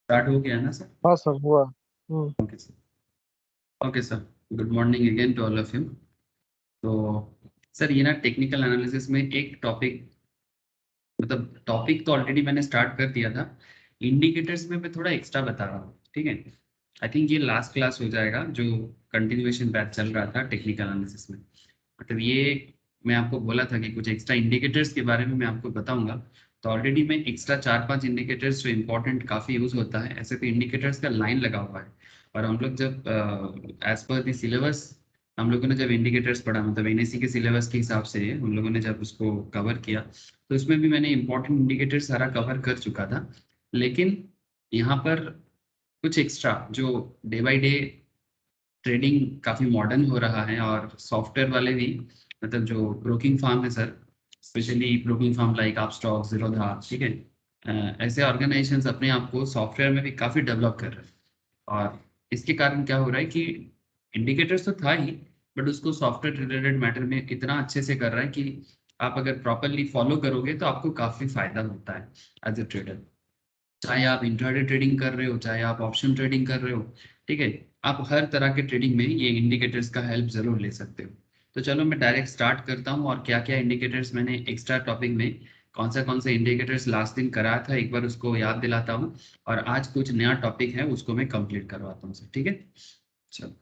Start हो गया ना सर? हाँ सर हुआ। Okay sir. Okay sir, good morning again to all of you. तो सर ये ना टेक्निकल एनालिसिस में एक टॉपिक, मतलब टॉपिक तो ऑलरेडी मैंने स्टार्ट कर दिया था। इंडिकेटर्स में मैं थोड़ा एक्स्ट्रा बता रहा हूँ, ठीक है। आई थिंक ये लास्ट क्लास हो जाएगा जो कंटिन्यूएशन बैच चल रहा था टेक्निकल एनालिसिस में। मतलब ये मैं आपको बोला था कि कुछ एक्स्ट्रा इंडिकेटर्स के बारे में मैं आपको बताऊंगा। तो ऑलरेडी मैं एक्स्ट्रा 4-5 इंडिकेटर्स जो इम्पोर्टेंट काफ़ी यूज़ होता है, ऐसे तो इंडिकेटर्स का लाइन लगा हुआ है। और हम लोग जब एज पर द सिलेबस, हम लोगों ने जब इंडिकेटर्स पढ़ा, मतलब एनएससी के सिलेबस के हिसाब से हम लोगों ने जब उसको कवर किया, तो इसमें भी मैंने इंपॉर्टेंट इंडिकेटर सारा कवर कर चुका था। लेकिन यहाँ पर कुछ एक्स्ट्रा जो डे बाय डे ट्रेडिंग काफी मॉडर्न हो रहा है, और सॉफ्टवेयर वाले भी, मतलब जो ब्रोकिंग फार्म है sir, specially broking firm like Upstox, Zerodha, ठीक है। ऐसे ऑर्गेनाइजेशंस अपने आप को सॉफ्टवेयर में भी काफी डेवलप कर रहे हैं। और इसके कारण क्या हो रहा है कि इंडिकेटर्स तो था ही, बट उसको सॉफ्टवेयर रिलेटेड मैटर में इतना अच्छे से कर रहा है कि आप अगर प्रॉपरली फॉलो करोगे तो आपको काफी फायदा होता है एज ए ट्रेडर। चाहे आप इंट्राडे ट्रेडिंग कर रहे हो, चाहे आप ऑप्शन ट्रेडिंग कर रहे हो, ठीक है। आप हर तरह के ट्रेडिंग में ये इंडिकेटर्स का हेल्प जरूर ले सकते हो। तो चलो मैं डायरेक्ट स्टार्ट करता हूँ, और क्या क्या इंडिकेटर्स मैंने एक्स्ट्रा टॉपिक में कौन से इंडिकेटर्स लास्ट दिन कराया था, एक बार उसको याद दिलाता हूँ। और आज कुछ नया टॉपिक है उसको मैं कंप्लीट करवाता हूँ सर, ठीक है। चलो,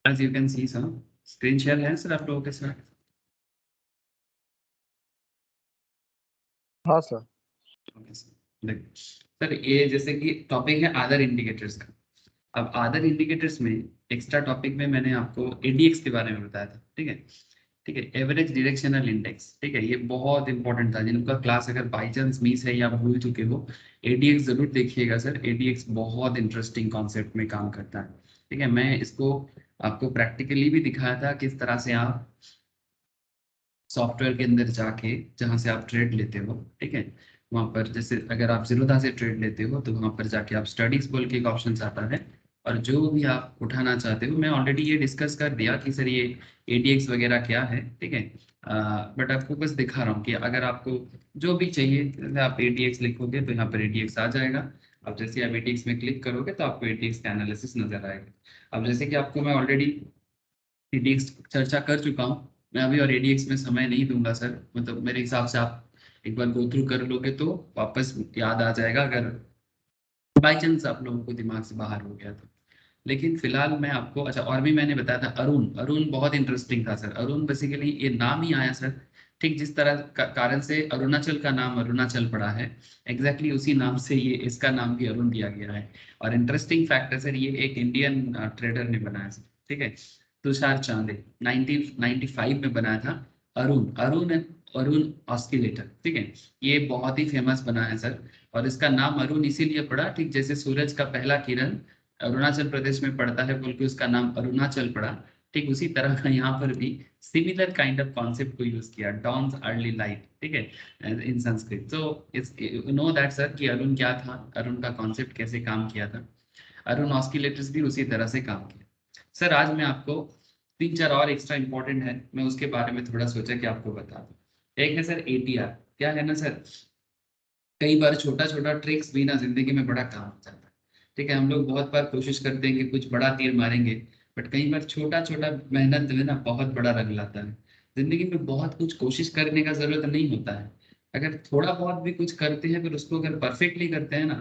as you can see sir, screen share है सर आप लोगों के साथ? हाँ सर। ओके सर, देखिए सर, ये जैसे कि टॉपिक है अदर इंडिकेटर्स का। अब अदर इंडिकेटर्स में एक्स्ट्रा टॉपिक में मैंने आपको एडीएक्स के बारे में बताया था, ठीक है। ठीक है, एवरेज डायरेक्शनल इंडेक्स, ठीक है, ये बहुत इंपॉर्टेंट था। जिनका क्लास अगर बाई चांस मिस है या भूल चुके हो, एडीएक्स जरूर देखिएगा सर। एडीएक्स बहुत इंटरेस्टिंग कॉन्सेप्ट में काम करता है, ठीक है। मैं इसको आपको प्रैक्टिकली भी दिखाया था, किस तरह से आप सॉफ्टवेयर के अंदर जाके, जहाँ से आप ट्रेड लेते हो, ठीक है, वहाँ पर जैसे अगर आप जीरोधा से ट्रेड लेते हो तो वहाँ पर जाके आप स्टडीज बोल के एक ऑप्शन आता है, और जो भी आप उठाना चाहते हो, मैं ऑलरेडी ये डिस्कस कर दिया कि सर ये एडीएक्स वगैरह क्या है, ठीक है। बट आपको बस दिखा रहा हूँ कि अगर आपको जो भी चाहिए, जैसे आप एडीएक्स लिखोगे तो यहाँ पर एडीएक्स आ जाएगा। अब जैसे आप एडीएक्स में क्लिक करोगे तो आपको एडीएक्स का एनालिसिस नजर आएगा। अब जैसे कि आपको मैं ऑलरेडी एडीएक्स चर्चा कर चुका हूँ, मैं अभी और एडीएक्स में समय नहीं दूंगा सर। मतलब मेरे हिसाब से आप एक बार गो थ्रू कर लोगे तो वापस याद आ जाएगा, अगर बाई चांस आप लोगों को दिमाग से बाहर हो गया तो। लेकिन फिलहाल मैं आपको, अच्छा, और भी मैंने बताया था अरुण। अरुण बहुत इंटरेस्टिंग था सर। अरुण बेसिकली ये नाम ही आया सर, ठीक जिस तरह कारण से अरुणाचल का नाम अरुणाचल पड़ा है, एग्जैक्टली उसी नाम से ये इसका नाम भी अरुण दिया गया है। और इंटरेस्टिंग फैक्ट है सर, ये एक इंडियन ट्रेडर ने बनाया सर, ठीक है। तुषार चांदे 1995 में बनाया था। अरुण अरुण अरुण ऑस्किलेटर, ठीक है। ये बहुत ही फेमस बना है सर। और इसका नाम अरुण इसीलिए पड़ा, ठीक जैसे सूरज का पहला किरण अरुणाचल प्रदेश में पड़ता है बोल के उसका नाम अरुणाचल पड़ा, ठीक उसी तरह का यहाँ पर भी सिमिलर काइंड ऑफ कॉन्सेप्ट को यूज किया, डॉन्स अर्ली लाइट, ठीक है, इन संस्कृत। तो इट्स नो दैट सर कि अरुण क्या था, अरुण का कॉन्सेप्ट कैसे काम किया था। अरुण ऑस्किलेटर्स भी उसी तरह से काम किया। सर आज मैं आपको 3-4 और एक्स्ट्रा इंपॉर्टेंट है, मैं उसके बारे में थोड़ा सोचा कि आपको बता दूं। एक है सर एटीआर। क्या है ना सर, कई बार छोटा छोटा ट्रिक्स भी ना जिंदगी में बड़ा काम आ जाता है, ठीक है। हम लोग बहुत बार कोशिश करते हैं कि कुछ बड़ा तीर मारेंगे, बट कई बार छोटा छोटा मेहनत जो है ना बहुत बड़ा रंग लाता है। जिंदगी में बहुत कुछ कोशिश करने का जरूरत नहीं होता है। अगर थोड़ा बहुत भी कुछ करते हैं, फिर उसको अगर परफेक्टली करते हैं ना,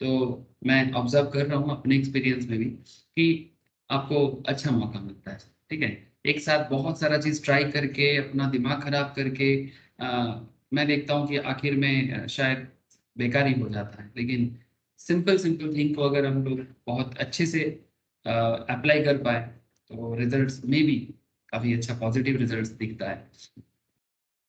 तो मैं ऑब्जर्व कर रहा हूँ अपने एक्सपीरियंस में भी कि आपको अच्छा मौका मिलता है, ठीक है। एक साथ बहुत सारा चीज ट्राई करके अपना दिमाग खराब करके मैं देखता हूँ कि आखिर में शायद बेकार ही हो जाता है। लेकिन सिंपल सिंपल थिंग को अगर हम लोग बहुत अच्छे से अप्लाई कर पाए, तो रिजल्ट्स में भी काफी अच्छा पॉजिटिव रिजल्ट्स दिखता है।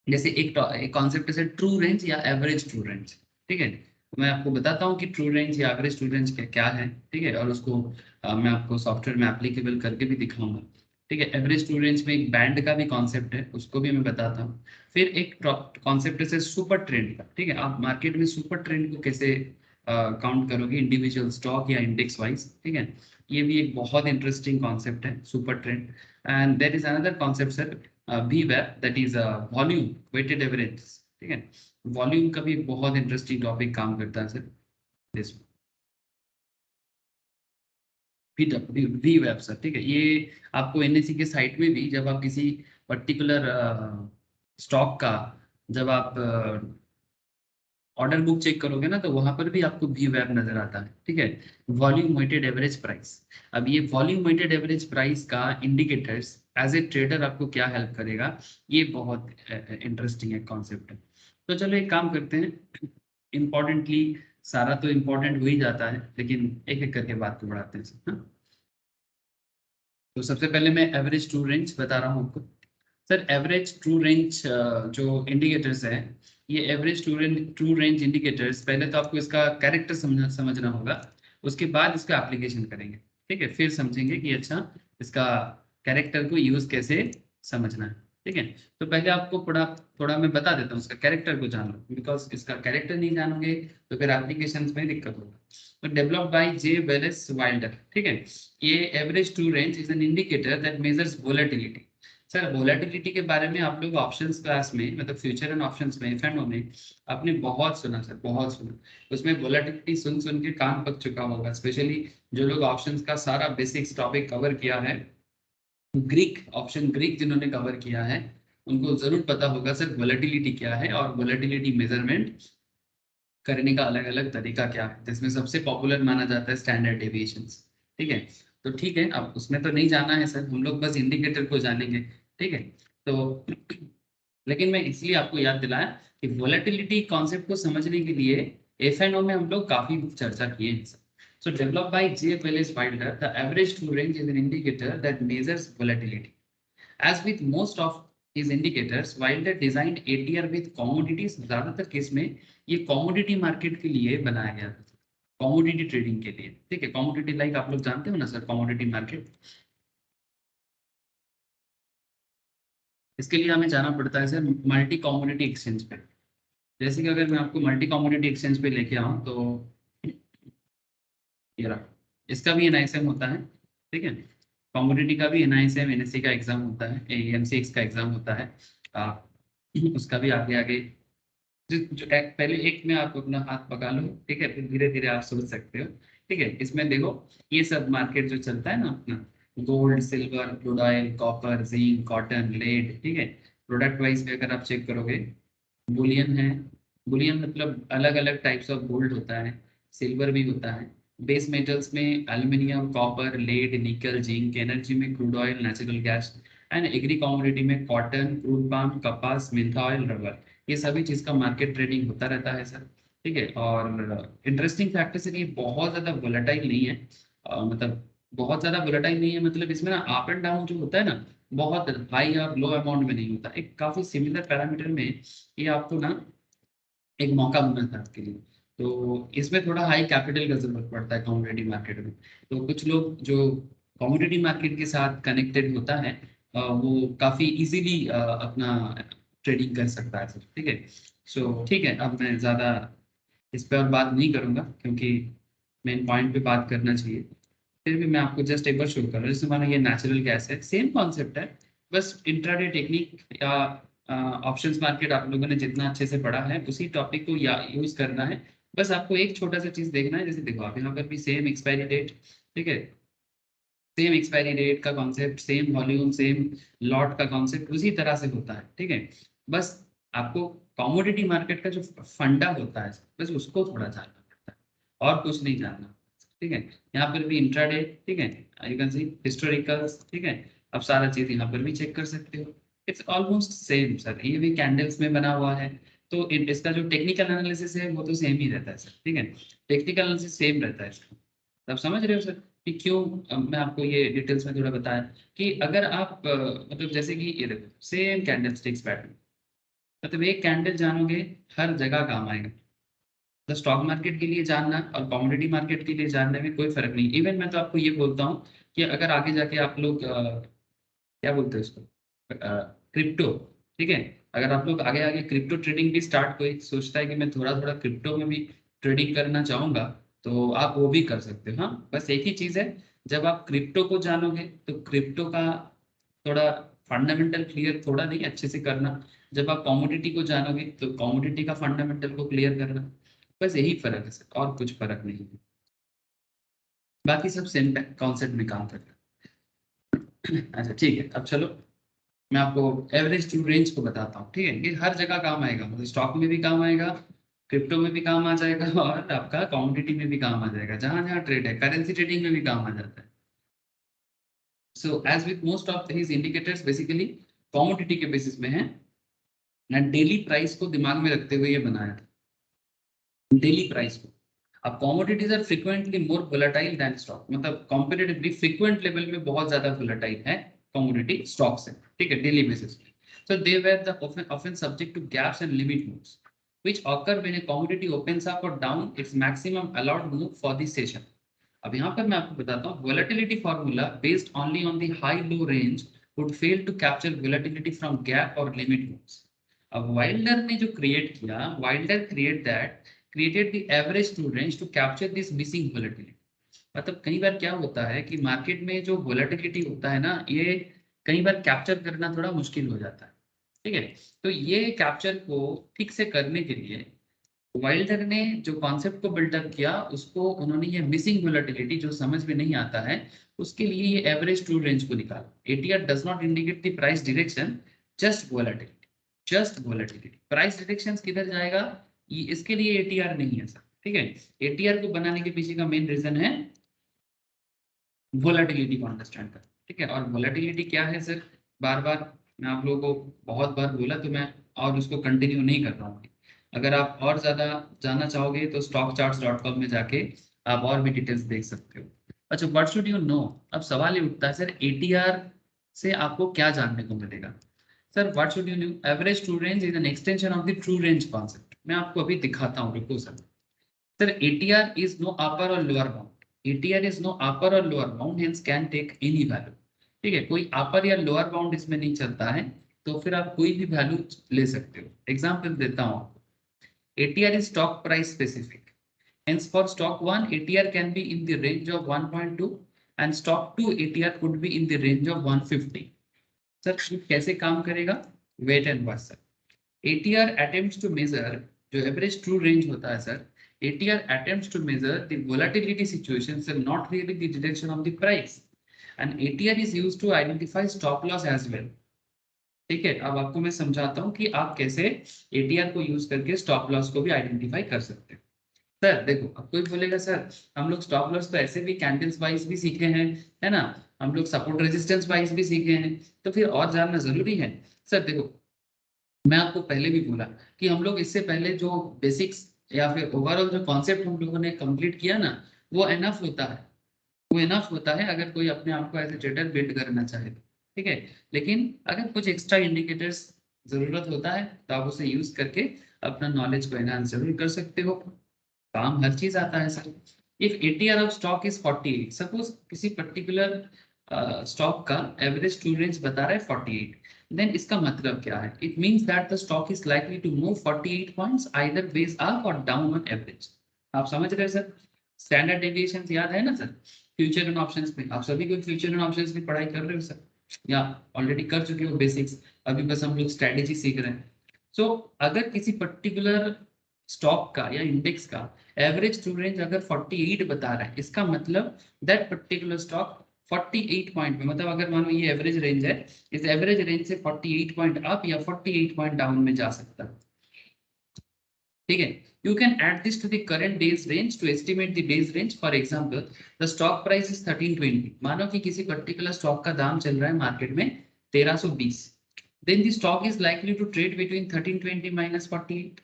जैसे एक कॉन्सेप्ट है ट्रू रेंज या एवरेज ट्रू रेंज, ठीक है। मैं आपको बताता हूँ कि ट्रू रेंज या एवरेज ट्रू रेंज क्या क्या है, ठीक है। और उसको मैं आपको सॉफ्टवेयर में एप्लीकेबल करके भी दिखाऊंगा, ठीक है। एवरेज ट्रू रेंज में एक बैंड का भी कॉन्सेप्ट है, उसको भी मैं बताता हूँ। फिर एक कॉन्सेप्ट है सुपर ट्रेंड का, ठीक है। आप मार्केट में सुपर ट्रेंड को कैसे काउंट करोगे, इंडिविजुअल स्टॉक या इंडेक्स वाइज, ठीक है। ये भी एक बहुत इंटरेस्टिंग कॉन्सेप्ट है super trend. And there is another concept sir, वी वेब, that is volume weighted average. ठीक है, वॉल्यूम का भी बहुत इंटरेस्टिंग टॉपिक काम करता है सर, वी वेब सर। ठीक है, ये आपको एनएससी के साइट में भी, जब आप किसी पर्टिकुलर स्टॉक का जब आप ऑर्डर बुक चेक करोगे ना, तो वहां पर भी आपको वी वेब नजर आता है। ठीक है, वॉल्यूम वेटेड एवरेज प्राइस। अब ये वॉल्यूम वेटेड एवरेज प्राइस का इंडिकेटर्स एज ए ट्रेडर आपको क्या हेल्प करेगा, ये बहुत इंटरेस्टिंग है कॉन्सेप्ट है। तो चलो एक काम करते हैं, इम्पोर्टेंटली सारा तो इम्पोर्टेंट हो ही जाता है, लेकिन एक एक करके बात को बढ़ाते हैं सर, हाँ? तो सबसे पहले मैं एवरेज ट्रू रेंज बता रहा हूँ आपको। सर एवरेज ट्रू रेंज जो इंडिकेटर्स है, ये एवरेज ट्रू रेंज इंडिकेटर्स, पहले तो आपको इसका कैरेक्टर समझना होगा, उसके बाद इसका एप्लीकेशन करेंगे। ठीक है, फिर समझेंगे कि अच्छा इसका कैरेक्टर को यूज कैसे समझना है। ठीक है, तो पहले आपको थोड़ा थोड़ा मैं बता देता हूँ, इसका कैरेक्टर को जान लो, बिकॉज इसका कैरेक्टर नहीं जानोगे तो फिर एप्लीकेशन में दिक्कत होगा। तो developed by J Wallace Wilder. ठीक है, ये average true range is an indicator that measures volatility. Sir volatility के बारे में आप लोग ऑप्शंस क्लास में, मतलब फ्यूचर एंड ऑप्शंस में, एफएनओ में आपने बहुत सुना सर, बहुत सुना। उसमें वोलेटिलिटी सुन सुन के कान पक चुका होगा, स्पेशली जो लोग ऑप्शंस का सारा बेसिक्स टॉपिक कवर किया है, ग्रीक ऑप्शन ग्रीक जिन्होंने कवर किया है, उनको जरूर पता होगा सर वोलेटिलिटी क्या है और वोलेटिलिटी मेजरमेंट करने का अलग अलग तरीका क्या है, जिसमें सबसे पॉपुलर माना जाता है स्टैंडर्ड डेविएशंस। ठीक है, तो ठीक है, अब उसमें तो नहीं जाना है सर, हम लोग बस इंडिकेटर को जानेंगे। ठीक है, तो लेकिन मैं इसलिए आपको याद दिलाया कि वोलेटिलिटी कॉन्सेप्ट को समझने के लिए एफएनओ में हम लोग काफी चर्चा किए हैं sir. So developed by J. Willis Wilder, the average true range is an indicator that measures volatility. As with most of his indicators, Wilder designed ATR with commodities, ज्यादातर केस में ये कॉमोडिटी मार्केट के लिए बनाया गया था, commodity trading के लिए। ठीक है, कॉमोडिटी लाइक आप लोग जानते हो ना सर, कॉमोडिटी मार्केट, इसके लिए हमें जाना पड़ता है सर मल्टी कॉमोडिटी एक्सचेंज पे। जैसे कि अगर मैं आपको मल्टी कॉमोडिटी एक्सचेंज पे लेके आऊँ, तो ये रहा, इसका भी एनआईएसएम होता है। ठीक है, कॉमोडिटी का भी एनआईएसएम एनएससी का एग्जाम होता है, एएमसीएक्स का एग्जाम होता है। आ, उसका भी आगे आगे पहले एक में आप अपना हाथ पका लो। ठीक है, फिर धीरे धीरे आप सोच सकते हो। ठीक है, इसमें देखो ये सब मार्केट जो चलता है ना अपना, gold silver crude oil copper zinc cotton lead. ठीक है, प्रोडक्ट वाइज में अगर आप चेक करोगे, बुलियन है, बुलियन मतलब अलग अलग टाइप्स ऑफ गोल्ड होता है, सिल्वर भी होता है। बेस मेटल्स में aluminium copper lead nickel zinc, energy में crude oil natural gas, and agri commodity में कॉटन क्रूड पाम कपास मिल्था ऑयल रबर। ये सभी चीज का मार्केट ट्रेडिंग होता रहता है सर। ठीक है, और इंटरेस्टिंग फैक्टर है कि बहुत ज्यादा वोलेटाइल नहीं है, मतलब बहुत ज्यादा वोलेटाइल नहीं है, मतलब इसमें ना अप एंड डाउन जो होता है ना, बहुत हाई और लो अमाउंट में नहीं होता, एक काफी सिमिलर पैरामीटर में ये आपको ना एक मौका बना था आपके लिए। तो इसमें थोड़ा हाई कैपिटल का जरूरत पड़ता है कमोडिटी मार्केट में। तो कुछ लोग जो कमोडिटी मार्केट के साथ कनेक्टेड होता है, वो काफी इजीली अपना ट्रेडिंग कर सकता है सर। ठीक है, सो ठीक है, अब मैं ज्यादा इस पर और बात नहीं करूंगा, क्योंकि मेन पॉइंट पे बात करना चाहिए। फिर भी मैं आपको जस्ट एक बार शो कर रहा हूँ, जैसे माना ये नेचुरल गैस है, सेम कॉन्सेप्ट है, बस इंट्राडे टेक्निक या ऑप्शंस मार्केट आप लोगों ने जितना अच्छे से पढ़ा है उसी टॉपिक को या यूज करना है। बस आपको एक छोटा सा चीज देखना है, जैसे देखो आप यहाँ पर भी सेम एक्सपायरी डेट। ठीक है, सेम एक्सपायरी डेट का concept, same volume, same lot का कॉन्सेप्ट उसी तरह से होता है। ठीक है, बस आपको कमोडिटी मार्केट का जो फंडा होता है बस उसको थोड़ा जानना पड़ता है, और कुछ नहीं जानना। ठीक है, यहाँ पर भी इंट्राडे। ठीक है, यू कैन सी हिस्टोरिकल्स। ठीक है, अब सारा चीज यहाँ पर भी चेक कर सकते हो, इट्स ऑलमोस्ट सेम सर, ये भी कैंडल्स में बना हुआ है। तो इसका जो टेक्निकल एनालिसिस है वो तो सेम ही रहता है सर। ठीक है, टेक्निकल एनालिसिस सेम रहता है इसका। आप समझ रहे हो सर कि क्यों मैं आपको ये डिटेल्स में थोड़ा बताया कि अगर आप मतलब जैसे कि ये देखो सेम कैंडल स्टिक्स पैटर्न, मतलब एक कैंडल जानोगे हर जगह काम आएगा। तो स्टॉक मार्केट के लिए जानना और कमोडिटी मार्केट के लिए जानने में कोई फर्क नहीं। इवन मैं तो आपको ये बोलता हूँ कि अगर आगे जाके आप लोग क्या बोलते हैं उसको, क्रिप्टो। ठीक है, अगर आप लोग आगे आगे क्रिप्टो ट्रेडिंग भी स्टार्ट, कोई सोचता है कि मैं थोड़ा थोड़ा क्रिप्टो में भी ट्रेडिंग करना चाहूंगा, तो आप वो भी कर सकते हो। हाँ, बस एक ही चीज है, जब आप क्रिप्टो को जानोगे तो क्रिप्टो का थोड़ा फंडामेंटल क्लियर थोड़ा नहीं, अच्छे से करना। जब आप कमोडिटी को जानोगे तो कमोडिटी का फंडामेंटल को क्लियर करना, बस यही फर्क है सर, और कुछ फर्क नहीं है। बाकी सब सेम कॉन्सेप्ट में काम करता है। अच्छा ठीक है, अब चलो मैं आपको एवरेज ट्रू रेंज को बताता हूँ। ठीक है, ये हर जगह काम आएगा, मतलब स्टॉक में भी काम आएगा, क्रिप्टो में भी काम आ जाएगा, और आपका कमोडिटी में भी काम आ जाएगा, जहां जहां ट्रेड है, करेंसी ट्रेडिंग में भी काम आ जाता है। So as with most of his indicators basically commodity के बेसिस में है, एंड डेली प्राइस को दिमाग में रखते हुए ये बनाया था, डेली प्राइस को। अब commodities are frequently more volatile than stock, मतलब कंपैरेटिवली फ्रीक्वेंट लेवल में बहुत ज्यादा वोलेटाइल है कमोडिटी स्टॉक से। ठीक है, डेली बेसिस पे। So they were the often subject to gaps and limit moves, which occur when a commodity opens up or down its maximum allowed move for the session. अब यहाँ पर मैं आपको बताता हूँ, volatility formula based only on the high-low range would fail to capture volatility from gap or limit moves. अब Wilder ने जो क्रिएट किया, Wilder created the average true range to capture this missing volatility. मतलब कई बार क्या होता है कि मार्केट में जो वोलेटिलिटी होता है ना, ये कई बार कैप्चर करना थोड़ा मुश्किल हो जाता है। ठीक है, तो ये कैप्चर को ठीक से करने के लिए वाइल्डर ने जो कॉन्सेप्ट को बिल्डअप किया, उसको उन्होंने ये मिसिंग वोलेटिलिटी जो समझ में नहीं आता है, उसके लिए ये एवरेज ट्रू रेंज को निकाला। ATR does not indicate the price direction, just volatility, just volatility. Price direction किधर जाएगा, ये इसके लिए एटीआर नहीं है सर। ठीक है, एटीआर को बनाने के पीछे का मेन रीजन है वोलेटिलिटी को अंडरस्टैंड कर। ठीक है, और वोलेटिलिटी क्या है सर, बार बार मैं आप लोगों को बहुत बार बोला, तो मैं और उसको कंटिन्यू नहीं कर रहा हूँ। अगर आप और ज्यादा जानना चाहोगे तो stockcharts.com में जाके आप और भी डिटेल्स देख सकते हो। अच्छा, व्हाट शुड यू नो। अब सवाल ये उठता है सर, एटीआर से आपको क्या जानने को मिलेगा। Sir what should you know, average true range is an extension of the true range concept. मैं आपको अभी दिखाता हूँ, रुको sir. Sir, ATR is no upper or lower bound. ATR is no upper or lower bound, hence can take any value. ठीक है, कोई अपर या लोअर बाउंड इसमें नहीं चलता है, तो फिर आप कोई भी वैल्यू ले सकते हो। एग्जांपल देता हूं आपको, ATR is stock price specific. Hence for stock 1 ATR can be in the range of 1.2 and stock 2 ATR could be in the range of 150. Sir कैसे काम करेगा, wait and watch sir. ATR attempts to measure, जो average true range होता है sir, ATR attempts to measure the volatility situations and not really the direction of the price. And ATR is used to identify stop loss as well. ठीक है, अब आपको मैं समझाता हूँ कि आप कैसे ATR को यूज करके स्टॉप लॉस को भी आइडेंटिफाई कर सकते हैं। सर देखो, अब कोई बोलेगा सर हम लोग स्टॉप लॉस तो ऐसे भी कैंडल्स वाइज भी सीखे हैं, है ना, हम लोग सपोर्ट रेजिस्टेंस वाइज भी सीखे हैं, तो फिर और जानना जरूरी है। सर देखो, मैं आपको पहले भी बोला कि हम लोग इससे पहले जो बेसिक्स या फिर ओवरऑल जो कॉन्सेप्ट हम लोगों ने कंप्लीट किया ना, वो एनफ होता है, वो इनफ होता है अगर कोई अपने आप को एज ए ट्रेडर बिल्ड करना चाहे तो। ठीक है, लेकिन अगर कुछ एक्स्ट्रा इंडिकेटर्स जरूरत होता है तो आप उसे यूज करके अपना नॉलेज को एनहांस जरूर कर सकते हो। काम हर चीज आता है sir. If ATR of stock is 48, suppose किसी पर्टिकुलर स्टॉक का एवरेज ट्रू रेंज बता रहा है 48, देन इसका मतलब क्या है, it means that the stock is likely to move 48 points either ways up और डाउन ऑन एवरेज। आप समझ रहे हैं सर, स्टैंडर्ड डेविएशन याद है ना सर, फ्यूचर एंड ऑप्शंस में आप सभी को फ्यूचर एंड ऑप्शंस की पढ़ाई कर रहे हो सर, या ऑलरेडी कर चुके हो बेसिक्स, अभी बस हम लोग स्ट्रेटेजी सीख रहे हैं। सो अगर किसी पर्टिकुलर स्टॉक का या इंडेक्स का एवरेज ट्रू रेंज अगर 48 बता रहा है, इसका मतलब दैट पर्टिकुलर स्टॉक 48 पॉइंट में, मतलब अगर मान लो ये एवरेज रेंज है, इस एवरेज रेंज से 48 पॉइंट अप या 48 पॉइंट डाउन में जा सकता है। ठीक है, you can add this to the current days range to estimate the days range. For example, the stock price is 1320. मानो कि किसी पर्टिकुलर स्टॉक का दाम चल रहा है मार्केट में 1320, then the stock is likely to trade between 1320 minus 48.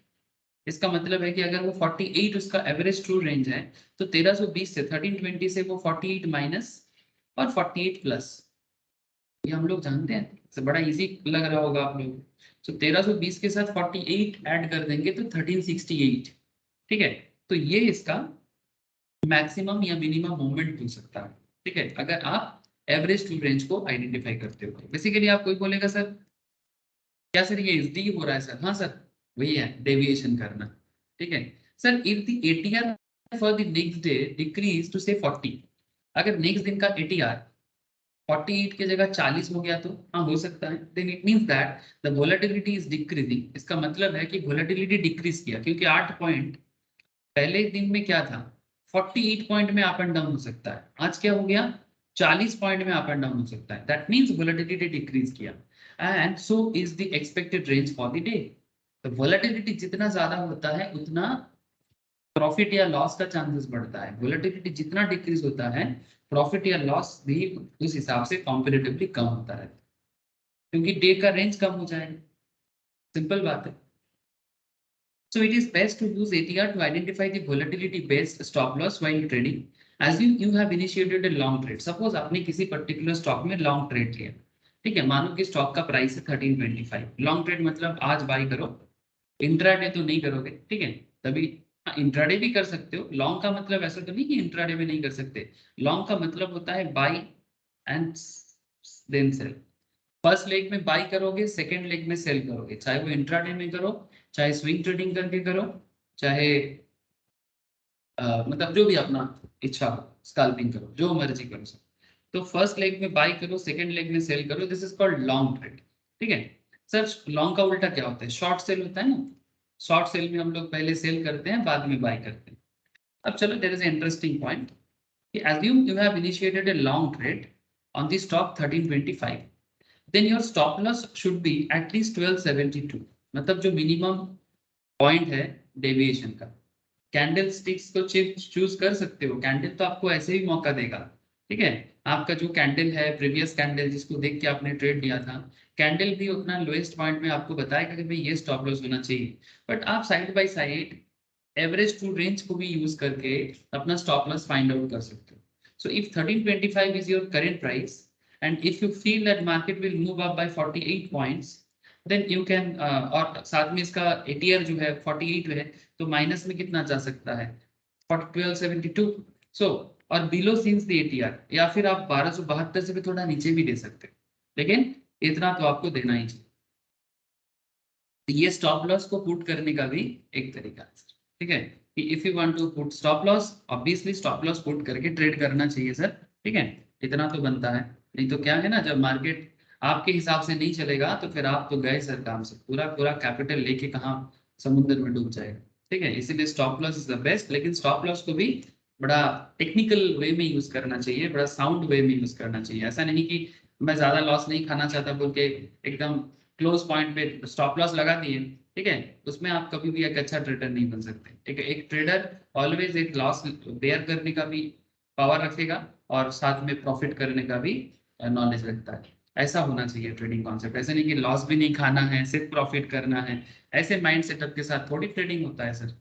इसका मतलब है कि अगर वो 48 उसका एवरेज ट्रू रेंज है, तो 1320 से 1320 से वो 48 माइनस और 48 प्लस, ये हम लोग जानते हैं, तो बड़ा इजी लग रहा होगा आप लोग। तो 1320 के साथ 48 ऐड कर देंगे तो 1368। ठीक है, तो ये इसका मैक्सिमम या मिनिमम मूवमेंट हो सकता है। ठीक है, अगर आप एवरेज ट्रू रेंज को आइडेंटिफाई करते हो। बेसिकली आप कोई बोलेगा सर क्या सर ये एसडी हो रहा है सर, हाँ सर वही है डेविएशन करना। ठीक है sir, if the ATR for the next day decrease to से 40, अगर नेक्स्ट दिन का एटीआर 48 की जगह 40 हो गया तो हाँ हो सकता है, then it means that the volatility is decreasing. इसका मतलब है कि वोलेटिलिटी डिक्रीज किया, क्योंकि 8 पॉइंट पहले दिन में क्या था, 48 पॉइंट में अप एंड डाउन हो सकता है, आज क्या हो गया 40 पॉइंट में अप एंड डाउन हो सकता है, दैट मींस वोलेटिलिटी डिक्रीज किया, and so is the expected range for the day. तो वोलेटिलिटी जितना ज्यादा होता है उतना प्रॉफिट या लॉस का चांसेस बढ़ता है, वोलेटिलिटी जितना डिक्रीज होता है प्रॉफिट या लॉस भी उस हिसाब से कॉम्पेरेटिवली कम होता है, क्योंकि डे का रेंज कम हो जाएगा, सिंपल बात है। So it is best to use ATR to identify the volatility based stop loss while trading. As you have initiated a long trade. Suppose आपने किसी पर्टिकुलर स्टॉक में लॉन्ग ट्रेड लिया, ठीक है, मानो कि स्टॉक का प्राइस है 1325, लॉन्ग ट्रेड मतलब आज बाई करो, इंट्राडे तो नहीं करोगे, ठीक है, तभी इंट्राडे भी कर सकते हो, लॉन्ग का मतलब ऐसा तो नहीं कि इंट्राडे में नहीं कर सकते, लॉन्ग का मतलब होता है buy and then sell. First leg में बाई करोगे, सेकेंड लेग में सेल करोगे, चाहे वो इंट्राडे में करो, चाहे स्विंग ट्रेडिंग करके करो, चाहे मतलब जो भी अपना इच्छा हो, स्कैल्पिंग करो, जो मर्जी करो सर। तो फर्स्ट लेग में बाई करो, सेकेंड लेग में सेल करो, this is called long trade, ठीक है। सर लॉन्ग का उल्टा क्या होता है, शॉर्ट सेल होता है ना, शॉर्ट सेल में हम लोग पहले सेल करते हैं बाद में बाई करते हैं। अब चलो there is a interesting point, assume you have initiated a long trade on the stock 1325, then your stop loss should be at least 1272, मतलब जो मिनिमम पॉइंट है डेविएशन का। कैंडल स्टिक्स को चूज कर सकते हो, कैंडल तो आपको ऐसे ही मौका देगा, ठीक है, आपका जो कैंडल है प्रीवियस कैंडल जिसको देख के आपने ट्रेड लिया था, कैंडल भी उतना लोएस्ट पॉइंट में आपको बताएगा कि भाई ये स्टॉप लॉस होना चाहिए, बट आप side by side average true range को भी यूज करके अपना स्टॉप लॉस फाइंड आउट कर सकते हो। So if 1325 is your current price and if you feel that market will move up by 48 points, then you can और साथ में इसका ATR जो है 48 है, तो माइनस में कितना जा सकता है 1272। सो और बिलो सिंस द ATR, या फिर आप 1272 से भी थोड़ा नीचे भी दे सकते हो, लेकिन इतना तो आपको देना ही चाहिए। तो ये स्टॉप लॉस को पुट करने का भी एक तरीका है, ठीक है, कि if you want to put stop loss, obviously stop loss put करके ट्रेड करना चाहिए सर, ठीक है, इतना तो बनता है, नहीं तो क्या है ना, जब मार्केट आपके हिसाब से नहीं चलेगा तो फिर आप तो गए सर काम से, पूरा पूरा कैपिटल लेके कहाँ समुद्र में डूब जाएगा, ठीक है, इसीलिए stop loss is the best, लेकिन स्टॉप लॉस को भी बड़ा टेक्निकल वे में यूज करना चाहिए, बड़ा साउंड वे में यूज करना चाहिए, ऐसा नहीं कि मैं ज्यादा लॉस नहीं खाना चाहता बोल के एकदम क्लोज पॉइंट पे स्टॉप लॉस लगा दिए, ठीक है, उसमें आप कभी भी एक अच्छा ट्रेडर नहीं बन सकते, ठीक है, एक ट्रेडर ऑलवेज एक लॉस बेयर करने का भी पावर रखेगा और साथ में प्रॉफिट करने का भी नॉलेज रखता है, ऐसा होना चाहिए ट्रेडिंग कॉन्सेप्ट, ऐसे नहीं कि लॉस भी नहीं खाना है सिर्फ प्रॉफिट करना है, ऐसे माइंड सेटअप के साथ थोड़ी ट्रेडिंग होता है सर।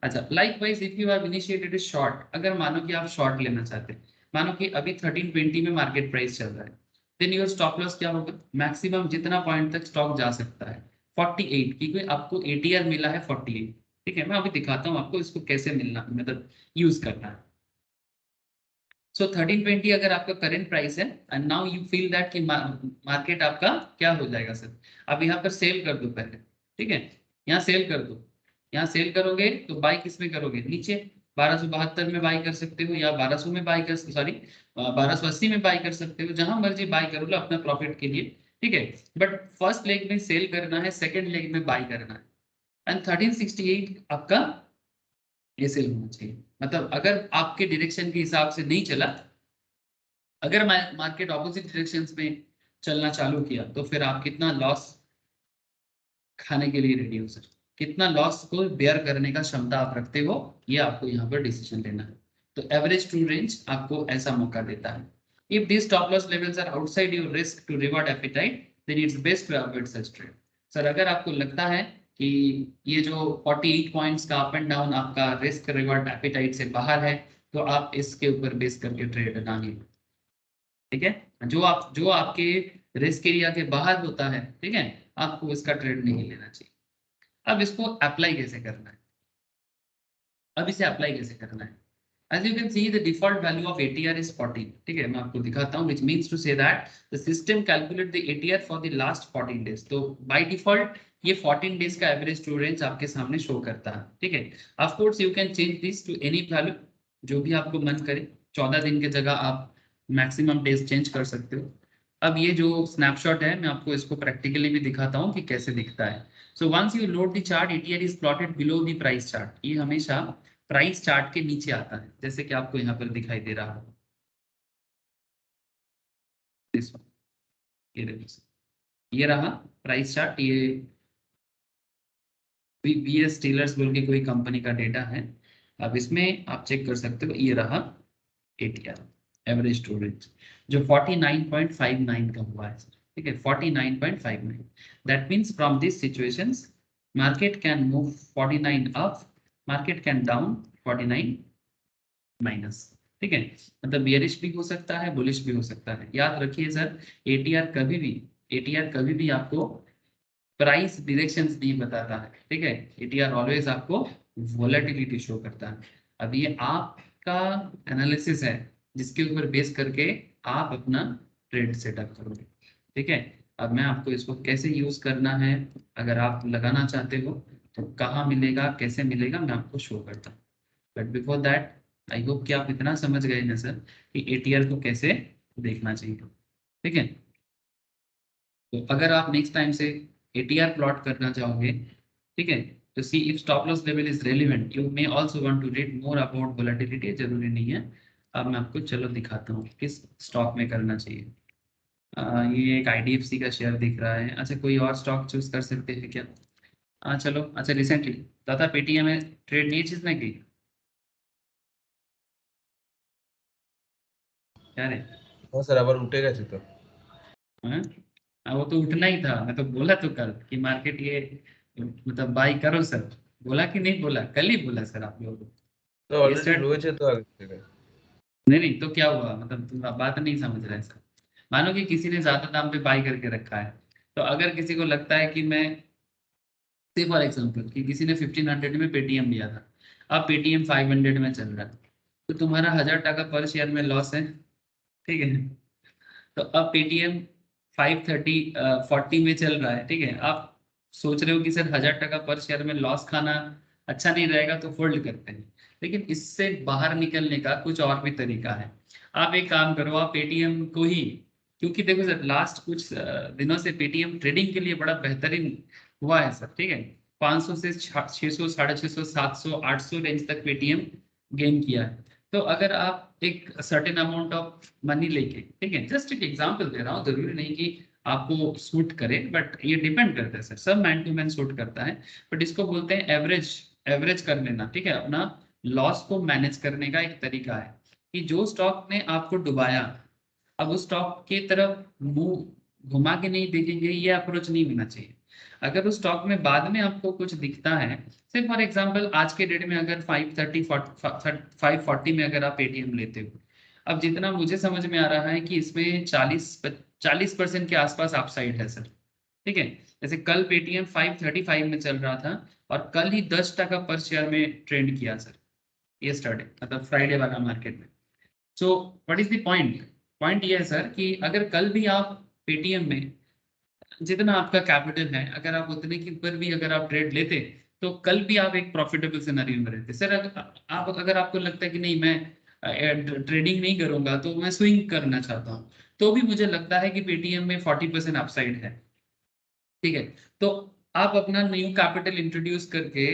अच्छा, like wise if you have initiated short, अगर मानो कि आप शॉर्ट लेना चाहते हैं, मानो कि अभी 1320 में मार्केट प्राइस चल रहा है, देन योर स्टॉप लॉस क्या होगा, मैक्सिमम जितना पॉइंट तक स्टॉक जा सकता है 48, क्योंकि आपको ATR मिला है 48, ठीक है, मैं अभी दिखाता हूँ आपको इसको कैसे मिलना, मतलब यूज करना है। सो 1320 अगर आपका करंट प्राइस है and now you feel that कि मार्केट आपका क्या हो जाएगा सर, अब यहाँ पर सेल कर दो पहले, ठीक है, यहाँ सेल कर दो, यहाँ सेल करोगे तो बाई किस में करोगे, नीचे 1272 में बाई कर सकते हो, या 1200 में बाई कर, सॉरी 1280 में बाई कर सकते हो, जहां मर्जी बाई कर लो अपना प्रॉफिट के लिए, ठीक है, बट फर्स्ट लेग में सेल करना है, सेकेंड लेग में बाई करना है, एंड 1368 आपका ये सेल होना चाहिए, मतलब अगर आपके डायरेक्शन के हिसाब से नहीं चला, अगर मार्केट ऑपोजिट डायरेक्शंस में चलना चालू किया तो फिर आप कितना लॉस खाने के लिए रेडी हो सर, कितना लॉस को बेयर करने का क्षमता आप रखते हो, ये आपको यहाँ पर डिसीजन लेना है। तो एवरेज टू रेंज आपको ऐसा मौका देता है, if this stop loss levels are outside your risk to reward appetite, then it's best to avoid such trade. Sir अगर आपको लगता है कि ये जो 48 पॉइंट्स का अप एंड डाउन आपका रिस्क रिवॉर्ड एपेटाइट से बाहर है, तो आप इसके ऊपर बेस करके ट्रेड ना ही, ठीक है, जो आपके रिस्क एरिया के बाहर होता है, ठीक है, आपको इसका ट्रेड नहीं लेना चाहिए। अब इसको अप्लाई कैसे करना है, अब इसे अप्लाई कैसे करना है, as you can see the default value of ATR is 14, ठीक है, मैं आपको दिखाता हूँ, which means to say that the system calculate the ATR for the last 14 days, तो by default ये 14 days का एवरेज ट्रू रेंज आपके सामने शो करता है, ठीक है, of course you can change this to any value जो भी आपको मन करे, 14 दिन की जगह आप मैक्सिमम डेज चेंज कर सकते हो। अब ये जो स्नैपशॉट है मैं आपको इसको प्रैक्टिकली भी दिखाता हूँ कि कैसे दिखता है। So once you load the chart, ATR is plotted below the price chart. ये हमेशा प्राइस चार्ट के नीचे आता है, जैसे कि आपको यहाँ पर दिखाई दे रहा है। ये देखो, ये रहा प्राइस चार्ट। ये बीएस टेलर्स बोल के कोई कंपनी का डेटा है। अब इसमें आप चेक कर सकते हो, ये रहा एटीआर एवरेज स्टोरेज जो 49.59 का हुआ है। ठीक है, 49.59। That means from this situations market can move 49 up, market can down 49 minus. ठीक है, मतलब बियरिश भी हो सकता है, बुलिश भी हो सकता है। याद रखिए सर, एटीआर कभी भी आपको प्राइस डायरेक्शंस नहीं बताता है। ठीक है, एटीआर ऑलवेज आपको वोलेटिलिटी शो करता है। अब ये आपका एनालिसिस है जिसके ऊपर बेस करके आप अपना ट्रेड सेटअप करोगे। ठीक है, अब मैं आपको इसको कैसे यूज करना है, अगर आप लगाना चाहते हो तो कहाँ मिलेगा, कैसे मिलेगा, मैं आपको शो करता हूँ। But before that I hope कि आप इतना समझ गए ना सर कि एटीआर को कैसे देखना चाहिए। ठीक है, तो अगर आप नेक्स्ट टाइम से एटीआर प्लॉट करना चाहोगे, ठीक है, तो see if stop loss level is relevant you may also want to read more about volatility. जरूरी नहीं है। अब मैं आपको चलो दिखाता हूँ किस स्टॉक में करना चाहिए। ये एक आईडीएफसी का शेयर दिख रहा है। अच्छा, कोई और स्टॉक चूज कर सकते हैं क्या? चलो, अच्छा रिसेंटली दादा पेटीएम में ट्रेड नहीं जिसने की क्या रे? हाँ सर, আবার উঠে গেছে তো। हाँ? वो तो उठना ही था, मैं तो बोला तो कल कि मार्केट ये मतलब बाई करो सर। बोला कि नहीं बोला? कल ही बोला सर आप लोगों को। তো ये অলরেডি स्टार्ट রয়েছে তো আগে থেকে। नहीं नहीं, तो क्या हुआ? मतलब तुम बात नहीं समझ रहे सर। मानो कि किसी ने ज्यादा दाम पे बाई करके रखा है, तो अगर किसी को लगता है कि मैं, से फॉर एग्जाम्पल कि किसी ने 1500 में पेटीएम लिया था, अब पेटीएम 500 में चल रहा है, तो तुम्हारा 1000 टका पर शेयर में लॉस है। ठीक है, तो अब पेटीएम 530 40 में चल रहा है। ठीक है, आप सोच रहे हो कि सर 1000 टका पर शेयर में लॉस खाना अच्छा नहीं रहेगा, तो फोल्ड करते हैं। लेकिन इससे बाहर निकलने का कुछ और भी तरीका है। आप एक काम करो, आप पेटीएम को ही, क्योंकि देखो सर लास्ट कुछ दिनों से पेटीएम ट्रेडिंग के लिए बड़ा बेहतरीन हुआ है सर। ठीक है, 500 से 600 650 700 800 रेंज तक पेटीएम गेन किया है। तो अगर आप एक सर्टेन अमाउंट ऑफ मनी लेके, ठीक है, जस्ट एक एग्जांपल दे रहा हूँ, जरूरी नहीं कि आपको सूट करे, बट ये डिपेंड करता है सर, सब मैन टू मैन सूट करता है। बट इसको बोलते हैं एवरेज, एवरेज कर लेना। ठीक है, अपना लॉस को मैनेज करने का एक तरीका है कि जो स्टॉक ने आपको डुबाया, अब उस स्टॉक की तरफ मुंह घुमा के नहीं देखेंगे, ये अप्रोच नहीं होना चाहिए। अगर उस स्टॉक में बाद में आपको कुछ दिखता है, से फॉर एग्जांपल आज के डेट में अगर 530 540 में अगर आप पेटीएम लेते हो, अब जितना मुझे समझ में आ रहा है कि इसमें 40% के आसपास अपसाइड है सर। ठीक है, जैसे कल पेटीएम 535 में चल रहा था और कल ही 10 टका पर शेयर में ट्रेंड किया सर, ये स्टार्ट मतलब फ्राइडे वाला मार्केट में। So what is the point? Point ये है सर कि अगर कल भी आप पेटीएम में जितना आपका कैपिटल है, अगर आप उतने के ऊपर भी अगर आप ट्रेड लेते, तो कल भी आप एक प्रॉफिटेबल सिनेरियो में रहते सर। अगर आपको लगता है कि नहीं मैं ट्रेडिंग नहीं करूंगा, तो मैं स्विंग करना चाहता हूँ, तो भी मुझे लगता है कि पेटीएम में 40% अपसाइड है। ठीक है, तो आप अपना न्यू कैपिटल इंट्रोड्यूस करके,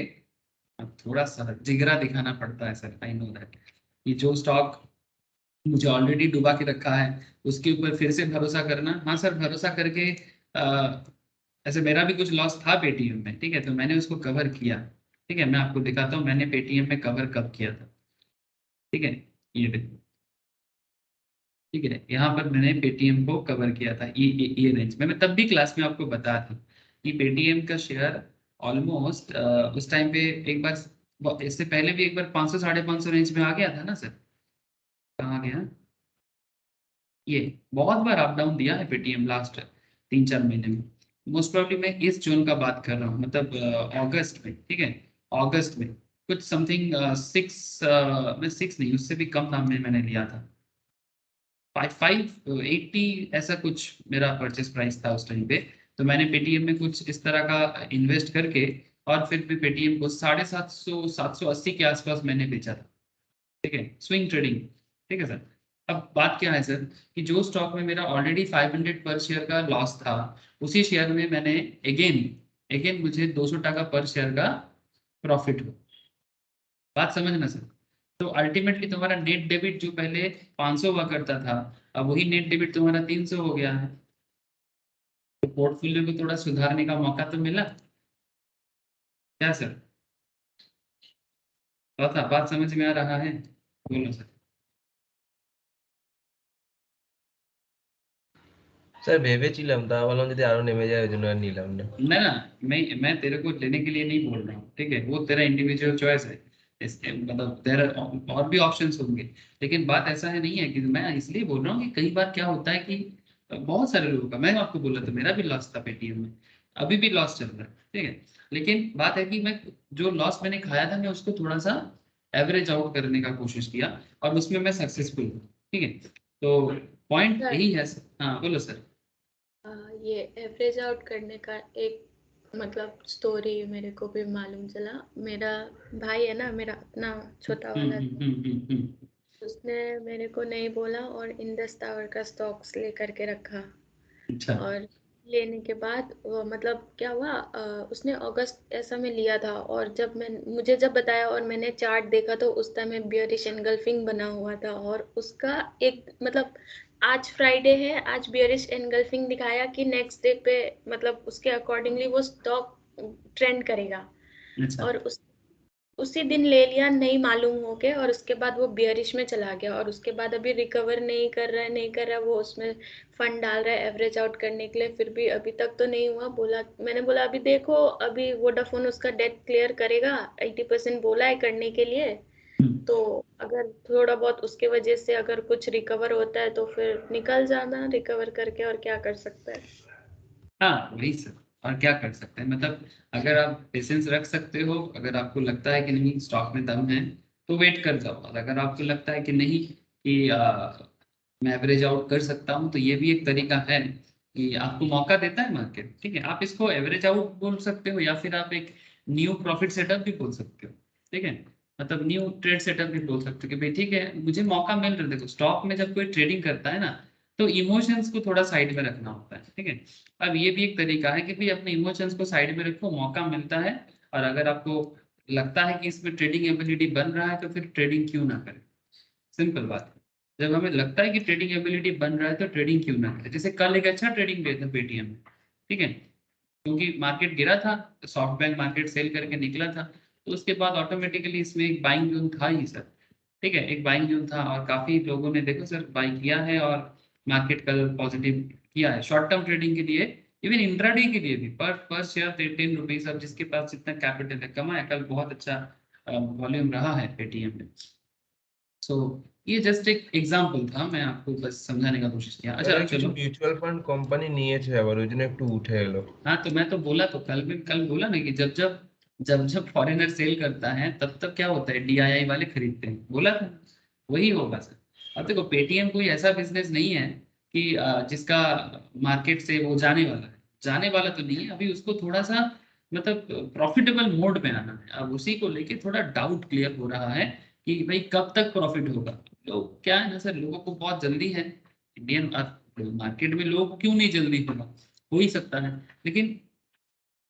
अब थोड़ा सा जिगरा दिखाना पड़ता है सर, आई नो दैट, कि जो स्टॉक मुझे ऑलरेडी डुबा के रखा है उसके ऊपर फिर से भरोसा करना। हाँ सर, भरोसा करके ऐसे मेरा भी कुछ लॉस था पेटीएम में। ठीक है, तो मैंने उसको कवर किया। ठीक है, मैं आपको दिखाता हूँ मैंने पेटीएम में कवर कब किया था। ठीक है, ये देखो, ठीक है, यहाँ पर मैंने पेटीएम को कवर किया था ये रेंज में। मैं तब भी क्लास में आपको बताया था कि पेटीएम का शेयर ऑलमोस्ट उस टाइम पे एक बार, इससे पहले भी एक बार 500 550 रेंज में आ गया था ना सर। कहाँ गया? ये बहुत बार अप डाउन दिया है पेटीएम लास्ट 3 4 महीने में। मोस्ट प्रॉब्ली मैं इस जून का बात कर रहा हूँ, मतलब अगस्त में। ठीक है, अगस्त में कुछ समथिंग 6, मैं 6 नहीं, उससे भी कम दाम में मैंने लिया था। 580 ऐसा कुछ मेरा परचेस प्राइस था उस टाइम पे। तो मैंने पेटीएम में कुछ इस तरह का इन्वेस्ट करके, और फिर भी पेटीएम को 750 780 के आसपास मैंने बेचा था। ठीक है, स्विंग ट्रेडिंग। ठीक है सर, अब बात क्या है सर कि जो स्टॉक में मेरा ऑलरेडी 500 पर शेयर का लॉस था, उसी शेयर में मैंने अगेन अगेन मुझे 200 टका पर शेयर का प्रॉफिट हो। बात समझना सर। तो अल्टीमेटली तुम्हारा नेट डेबिट जो पहले 500 हुआ करता था, अब वही नेट डेबिट तुम्हारा 300 हो गया है। तो पोर्टफोलियो को थोड़ा सुधारने का मौका तो मिला क्या सर? बात समझ में आ रहा है? बोलो सर। স্যার ভেবেছিলাম, তা ভাবলাম যদি আরো নেমে যায় ওই জন্য আর নিলাম না। ना ना, मैं तेरे को लेने के लिए नहीं बोल रहा हूँ, ठीक है, वो तेरा इंडिविजुअल चॉइस है। इसके मतलब तेरा और भी ऑप्शंस होंगे, लेकिन बात ऐसा है नहीं है कि मैं इसलिए बोल रहा हूँ कि कई बार क्या होता है कि बहुत सारे लोगों का, मैं आपको बोला तो मेरा भी लॉस था पेटीएम में, अभी भी लॉस चल रहा है, ठीक है। लेकिन बात है कि मैं जो लॉस मैंने खाया था मैं उसको थोड़ा सा एवरेज आउट करने का कोशिश किया और उसमें मैं सक्सेसफुल हूँ, ठीक है। तो पॉइंट सर, यही है। हाँ बोलो सर। ये एवरेज आउट करने का एक मतलब स्टोरी मेरे को भी मालूम चला। मेरा भाई है ना, मेरा अपना छोटा वाला, उसने मेरे को नहीं बोला और इंडस टावर का स्टॉक्स लेकर के रखा। अच्छा। और लेने के बाद वो मतलब क्या हुआ, उसने अगस्त ऐसा में लिया था और जब मुझे जब बताया और मैंने चार्ट देखा तो उस टाइम में बियरिश एनगल्फिंग बना हुआ था और उसका एक मतलब आज फ्राइडे है, आज बियरिश एनगल्फिंग दिखाया कि नेक्स्ट डे पे मतलब उसके अकॉर्डिंगली वो स्टॉक ट्रेंड करेगा। अच्छा। और उसी दिन ले लिया नहीं मालूम हो के और उसके बाद वो बियरिश में चला गया और उसके बाद अभी रिकवर नहीं कर रहा है वो उसमें फंड डाल रहा है एवरेज आउट करने के लिए, फिर भी अभी तक तो नहीं हुआ। मैंने बोला अभी देखो, अभी वोडाफोन उसका डेट क्लियर करेगा, 80% बोला है करने के लिए। तो अगर थोड़ा बहुत उसके वजह से अगर कुछ रिकवर होता है तो फिर निकल जाना रिकवर करके, और क्या कर सकता है। हाँ वही सर, और क्या कर सकते हैं, मतलब अगर आप पेशेंस रख सकते हो, अगर आपको लगता है कि नहीं स्टॉक में दम है तो वेट कर जाओ, और अगर आपको लगता है कि नहीं कि मैं एवरेज आउट कर सकता हूँ, तो ये भी एक तरीका है कि आपको मौका देता है मार्केट, ठीक है। आप इसको एवरेज आउट बोल सकते हो या फिर आप एक न्यू प्रॉफिट सेटअप भी बोल सकते हो, ठीक है। मतलब न्यू ट्रेड सेटअप भी बोल सकते हो कि भाई ठीक है मुझे मौका मिल रहा है। देखो स्टॉक में जब कोई ट्रेडिंग करता है ना, तो इमोशंस को थोड़ा साइड में रखना होता है, ठीक है। अब ये भी एक तरीका है कि भाई अपने इमोशंस को साइड में रखो, मौका मिलता है, और अगर आपको लगता है कि इसमें ट्रेडिंग एबिलिटी बन रहा है तो फिर ट्रेडिंग क्यों ना करें। सिंपल बात है, जब हमें लगता है कि ट्रेडिंग एबिलिटी बन रहा है तो ट्रेडिंग क्यों ना करें। जैसे कल एक अच्छा ट्रेडिंग डे था पेटीएम में, ठीक है, क्योंकि मार्केट गिरा था, सॉफ्ट बैंक मार्केट सेल करके निकला था, तो उसके बाद ऑटोमेटिकली इसमें एक बाइंग जोन था ही सर, ठीक है, एक बाइंग जोन था और काफी लोगों ने देखो सर बाई किया है और मार्केट कल पॉजिटिव किया है शॉर्ट टर्म ट्रेडिंग के लिए, इवन इंट्राडे के लिए भी। पर शेयर 10 रुपीज, अब जिसके पास जितना कैपिटल है कमाया, कल बहुत अच्छा वॉल्यूम रहा है पेटीएम में। सो ये जस्ट एक एग्जांपल था, मैं आपको बस समझाने का कोशिश किया। अच्छा এবারে কিছু चलो। মিউচুয়াল ফান্ড কোম্পানি নিয়েছে আবার, ওই জন্য একটু উঠে এলো। हाँ तो मैं तो बोला तो कल बोला ना कि जब फॉरेनर सेल करता है तब तब क्या होता है, डीआईआई वाले खरीदते हैं, बोला था। वही होगा सर। अब देखो पेटीएम कोई ऐसा बिजनेस नहीं है कि जिसका मार्केट से वो जाने वाला है, जाने वाला तो नहीं है, अभी उसको थोड़ा सा मतलब प्रॉफिटेबल मोड में आना है। अब उसी को लेके थोड़ा डाउट क्लियर हो रहा है कि भाई कब तक प्रॉफिट होगा। लोग क्या है ना सर, लोगों को बहुत जल्दी है, इंडियन मार्केट में लोग क्यों नहीं जल्दी होगा, हो ही सकता है, लेकिन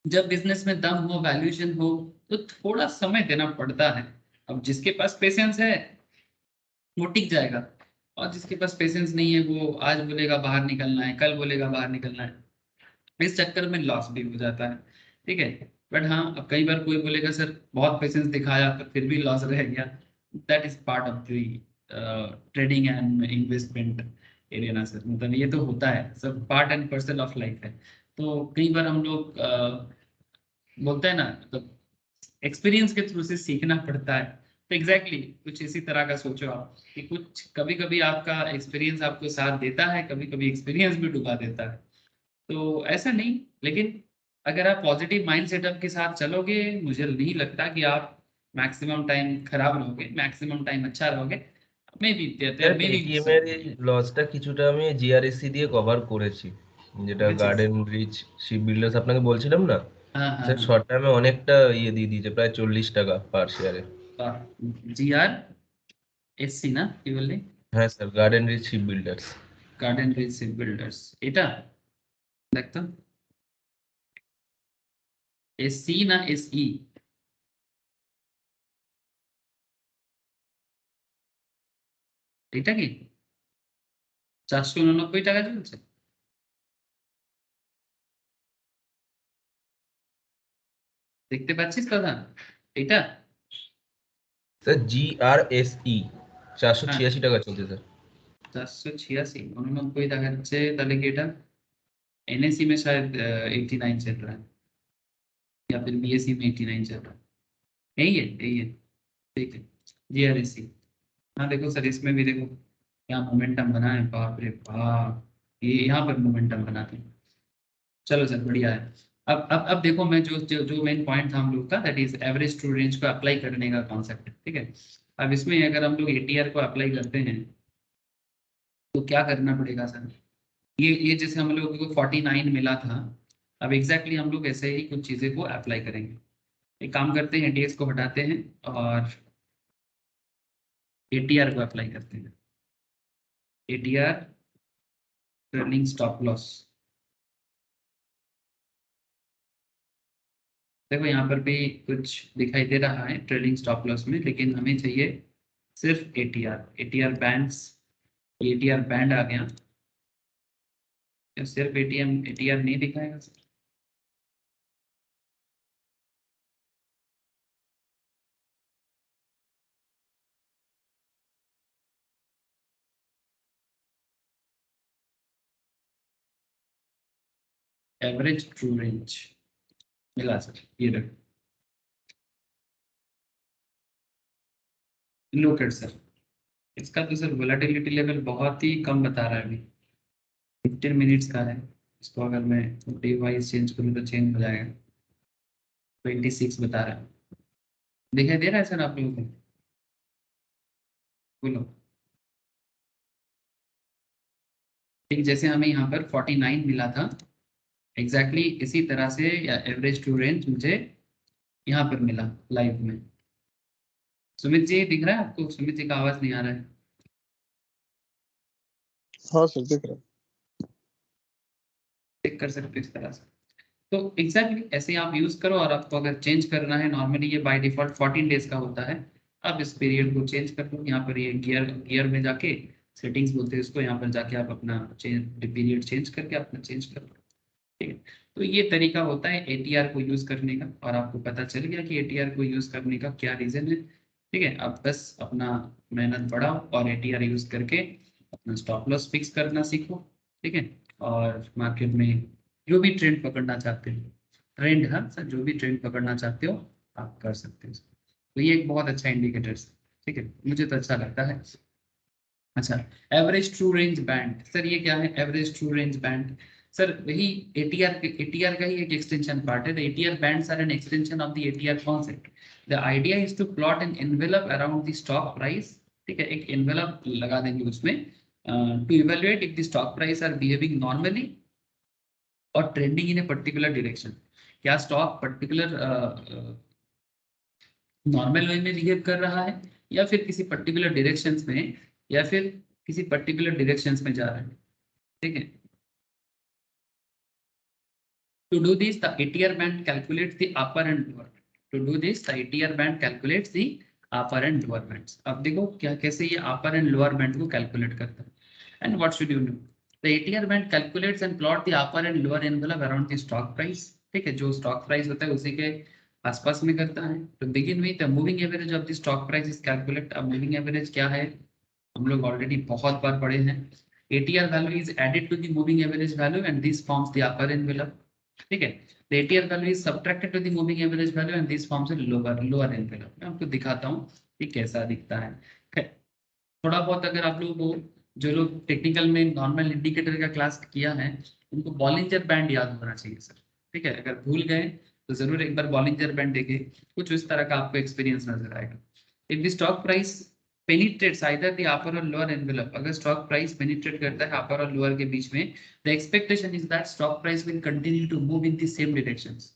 जब बिजनेस में दम हो, वैल्यूएशन हो, तो थोड़ा समय देना पड़ता है। अब जिसके पास पेशेंस है वो टिक जाएगा, और जिसके पास पेशेंस नहीं है वो आज बोलेगा बाहर निकलना है, कल बोलेगा बाहर निकलना है, इस चक्कर में लॉस भी हो जाता है, ठीक है। बट हाँ, अब कई बार कोई बोलेगा सर बहुत पेशेंस दिखाया पर फिर भी लॉस रह गया, that is part of the trading and investment area ना सर, मतलब ये तो होता है सब, part and parcel of life है। तो कई बार हम लोग बोलते हैं ना, मतलब एक्सपीरियंस के थ्रू से सीखना पड़ता है। तो एग्जैक्टली कुछ इसी तरह का सोचो आप कि कुछ कभी कभी आपका एक्सपीरियंस आपको साथ देता है, कभी कभी एक्सपीरियंस भी डुबा देता है। तो ऐसा नहीं, लेकिन अगर आप पॉजिटिव माइंड सेटअप के साथ चलोगे, मुझे नहीं लगता कि आप मैक्सिमम टाइम खराब रहोगे, मैक्सिमम टाइम अच्छा रहोगे। May be sir may be Paytm এর এই লসটা কিছুটা আমি জিআরএসসি দিয়ে কভার করেছি, যেটা which is গার্ডেন রিচ শিপ বিল্ডার্স আপনাকে বলছিলাম না। हाँ हाँ স্যার हाँ। শর্ট টাইমে অনেকটা ইয়ে দিয়ে দিয়েছে, প্রায় 40 টাকা পার শেয়ারে। जी आर एस सी ना, কি বললি? হ্যাঁ স্যার, গার্ডেন রিচ শিপ বিল্ডার্স। গার্ডেন রিচ শিপ বিল্ডার্স, এটা দেখতো SC না SE? এটা কি 489 টাকা চলছে? দেখতে পাচ্ছিস দাদা এটা? স্যার GRSE হ্যাঁ 486 টাকা চলছে স্যার। 486 দেখাচ্ছে, তাহলে কি এটা NSE में शायद 89 चल रहा है, या फिर BSE में 89 चल रहा है। यही है, ठीक है। GRSE, हाँ देखो सर, इसमें भी देखो यहाँ मोमेंटम बना है, बाप रे बाप, ये यहाँ पर मोमेंटम बनाते हैं। चलो सर बढ़िया है। अब देखो, मैं जो मेन पॉइंट था हम लोग का, that is average true range को अप्लाई करने का कॉन्सेप्ट, ठीक है। अब इसमें अगर हम लोग ATR को अप्लाई करते हैं तो क्या करना पड़ेगा सर? ये जैसे हम लोग को 49 मिला था, अब एग्जैक्टली हम लोग ऐसे ही कुछ चीज़ें को अप्लाई करेंगे। एक काम करते हैं, DS को हटाते हैं और ATR को अप्लाई करते हैं। ATR ट्रेलिंग स्टॉप लॉस, देखो यहाँ पर भी कुछ दिखाई दे रहा है ट्रेलिंग स्टॉप लॉस में, लेकिन हमें चाहिए सिर्फ ATR बैंड्स। ATR बैंड आ गया, या सिर्फ ATR नहीं दिखाएगा सर? एवरेज ट्रू रेंज मिला सर, ये रख लुक एट सर, इसका तो सर वोलेटिलिटी लेवल बहुत ही कम बता रहा है अभी, 15 मिनट्स का है। इसको अगर मैं डे वाइज चेंज करूँ तो चेंज हो जाएगा, 26 बता रहा है। दिखाई दे रहा है सर आप लोगों को? बोलो। ठीक, जैसे हमें यहाँ पर 49 मिला था, एग्जैक्टली इसी तरह से या एवरेज ट्रू रेंज मुझे यहाँ पर मिला लाइव में। सुमित जी दिख रहा है आपको? सुमित जी का आवाज नहीं आ रहा है। हाँ सर दिख रहा है। चेक कर सकते हो इस तरह से। तो एग्जैक्टली ऐसे आप यूज करो, और आपको अगर चेंज करना है, नॉर्मली ये बाय डिफॉल्ट 14 डेज का होता है। आप इस पीरियड को चेंज कर लो, यहाँ पर ये गियर में जाके सेटिंग्स बोलते हैं इसको, यहाँ पर जाके आप अपना पीरियड चेंज करके अपना चेंज कर लो, ठीक है। तो ये तरीका होता है ATR को यूज करने का, और आपको पता चल गया कि ATR को यूज करने का क्या रीजन है, ठीक है। अब बस अपना मेहनत बढ़ाओ और ATR यूज करके अपना स्टॉप लॉस फिक्स करना सीखो, ठीक है। और मार्केट में जो भी ट्रेंड पकड़ना चाहते हो, ट्रेंड, हाँ सर, जो भी ट्रेंड पकड़ना चाहते हो आप कर सकते हो। तो ये एक बहुत अच्छा इंडिकेटर है, ठीक है, मुझे तो अच्छा लगता है। अच्छा, average true range band, sir ये क्या है average true range band? Sir वही ATR का ही एक एक्सटेंशन पार्ट है। The ATR bands are an extension of the ATR concept. The idea is to plot an envelope around the stock price, ठीक है, एक envelope लगा देंगे उसमें, to evaluate if the stock price are behaving normally और trending in a particular direction. क्या stock particular normal way में behave कर रहा है, या फिर किसी पर्टिकुलर डायरेक्शंस में, या फिर किसी पर्टिकुलर डायरेक्शंस में जा रहा है, ठीक है। To do this, the ATR band calculates the upper and lower. To do this, the ATR band calculates the upper and lower bands. अब देखो क्या कैसे ये upper and lower band को calculate करता है। And what should you do? The ATR band calculates and plot the upper and lower envelope around the stock price. ठीक है, जो stock price होता है उसी के आसपास में करता है। To begin with, the moving average of the stock price is calculated. अब moving average क्या है, हम लोग ऑलरेडी बहुत बार पढ़े हैं। ATR value is added to the moving average value and this forms the upper envelope, ठीक है। The ATR value is subtracted to the moving average value and this forms a lower envelope। मैं आपको दिखाता हूँ कि कैसा दिखता है। थोड़ा बहुत अगर आप लोगों को, जो लोग टेक्निकल में नॉर्मल इंडिकेटर का क्लास किया है, उनको बॉलिंजर बैंड याद होना चाहिए सर, ठीक है। अगर भूल गए तो जरूर एक बार बॉलिंजर बैंड देखें, कुछ इस तरह का आपको एक्सपीरियंस नजर आएगा। If the stock price penetrates either the upper or lower envelope, अगर स्टॉक प्राइस पेनिट्रेट करता है अपर और लोअर के बीच में, the expectation is that stock price will continue to move in the same directions।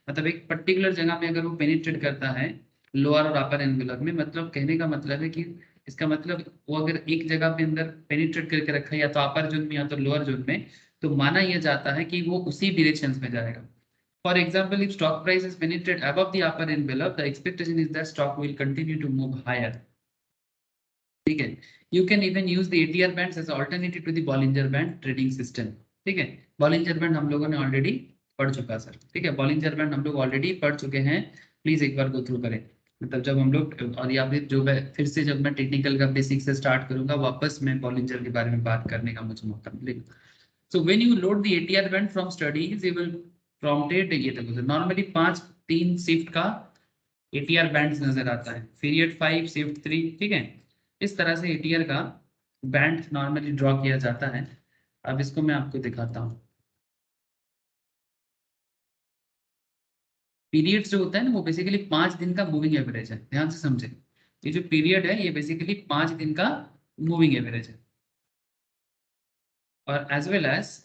मतलब एक पर्टिकुलर जगह में अगर वो पेनिट्रेट करता है लोअर और अपर एनवेलप में, मतलब कहने का मतलब है कि इसका मतलब वो अगर एक जगह पे अंदर पेनिट्रेट करके रखा है या तो अपर जोन में या तो लोअर जोन में, तो माना यह जाता है कि वो उसी डायरेक्शन में जाएगा। For example, if stock price is penetrate above the upper envelope, the expectation is that stock will continue to move higher. ठीक है, you can even use the ATR bands as alternative to the Bollinger band trading system. ठीक है, Bollinger band हम लोगों ने already पढ़ चुका sir. ठीक है, बॉलिंजर बैंड हम लोग ऑलरेडी पढ़ चुके हैं, प्लीज एक बार गो थ्रू करें। मतलब जब हम लोग, और या फिर जो फिर से जब मैं टेक्निकल का बेसिक से स्टार्ट करूंगा वापस मैं बॉलिंजर के बारे में बात करने का मुझे मौका मिलेगा। So when you load the ATR banned from studies you will prompted, ये देखो नॉर्मली 5-3 शिफ्ट का एटीआर बैंड्स नजर आता है, पीरियड 5 शिफ्ट 3। ठीक है, इस तरह से एटीआर का बैंड नॉर्मली ड्रॉ किया जाता है। अब इसको मैं आपको दिखाता हूँ। पीरियड्स जो होता है ना वो बेसिकली 5 दिन का मूविंग एवरेज है, ध्यान से समझे। ये जो पीरियड है ये बेसिकली 5 दिन का मूविंग एवरेज है। और as well as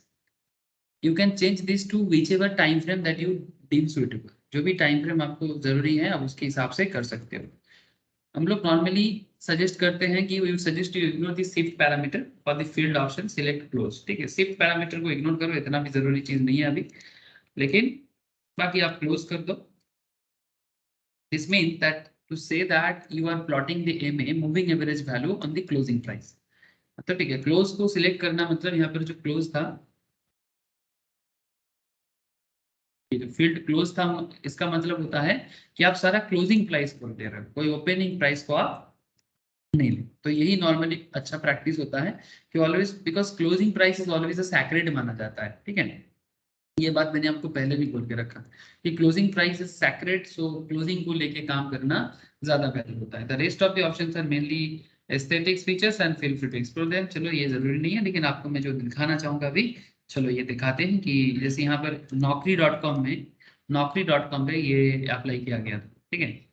you can change this to whichever time frame that you deem suitable. जो भी टाइम फ्रेम आपको जरूरी है आप उसके हिसाब से कर सकते हो। हम लोग नॉर्मली सजेस्ट करते हैं कि we suggest you ignore the shift parameter for the field option select close. ठीक है, शिफ्ट पैरामीटर को इग्नोर करो, इतना भी जरूरी चीज नहीं है अभी, लेकिन बाकी आप क्लोज कर दो। This means that to say that you are plotting the MA moving average value on the closing price। मतलब ठीक है, क्लोज को सिलेक्ट करना मतलब यहाँ पर जो क्लोज था, ये जो फील्ड क्लोज था, इसका मतलब होता है कि आप सारा क्लोजिंग प्राइस को दे रहे हो, कोई ओपनिंग प्राइस को आप नहीं ले। तो यही नॉर्मली अच्छा प्रैक्टिस होता है कि always, because closing price is always a sacred माना जाता है। ठीक है, ये बात मैंने आपको पहले भी बोल के रखा कि closing price is sacred, so closing को लेके काम करना ज्यादा बेहतर होता है। The rest of the options are mainly aesthetics features and feel free to explore them. चलो ये जरूरी नहीं है, लेकिन आपको मैं जो दिखाना चाहूंगा अभी, चलो ये दिखाते हैं कि जैसे यहाँ पर नौकरी.com पे ये अप्लाई किया गया था। ठीक है,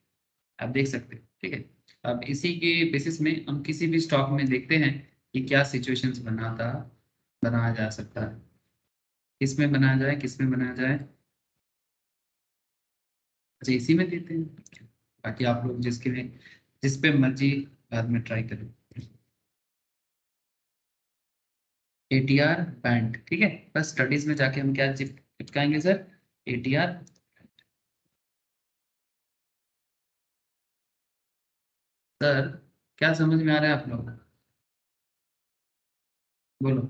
आप देख सकते हैं। ठीक है, अब इसी के बेसिस में हम किसी भी स्टॉक में देखते हैं कि क्या सिचुएशंस बनाया जा सकता है, किसमें बनाया जाए, किसमें बनाया जाए। अच्छा, इसी में देते हैं, बाकी आप लोग जिस पे मर्जी बाद में ट्राई करें। एटीआर बैंड, ठीक है, बस स्टडीज में जाके हम क्या चिपकाएंगे सर, एटीआर। सर क्या समझ में आ रहा है आप लोग, बोलो।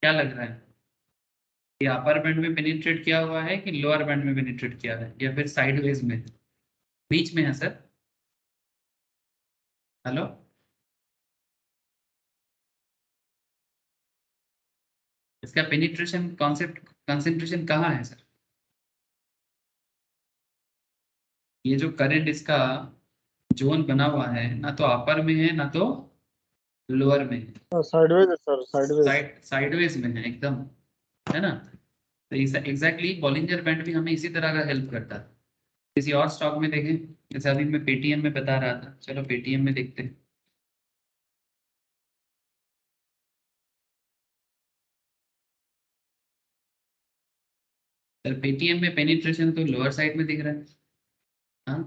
क्या लग रहा है, ये अपर बैंड में पेनिट्रेट किया हुआ है कि लोअर बैंड में पेनिट्रेट किया है, या फिर साइडवेज में, बीच में है सर? हेलो, इसका पेनिट्रेशन कॉन्सेप्ट कंसेंट्रेशन कहाँ है सर? ये जो करंट इसका जोन बना हुआ है, ना तो अपर में है ना तो लोअर में है, साइडवेज है सर, साइडवेज। साइडवेज में है एकदम, है ना। तो एग्जैक्टली बॉलिंजर बैंड भी हमें इसी तरह का हेल्प करता है। किसी और स्टॉक में देखें, जैसे अभी मैं पेटीएम में बता रहा था, चलो पेटीएम में देखते हैं। सर पेटीएम में पेनिट्रेशन तो लोअर साइड में दिख रहा है। हाँ,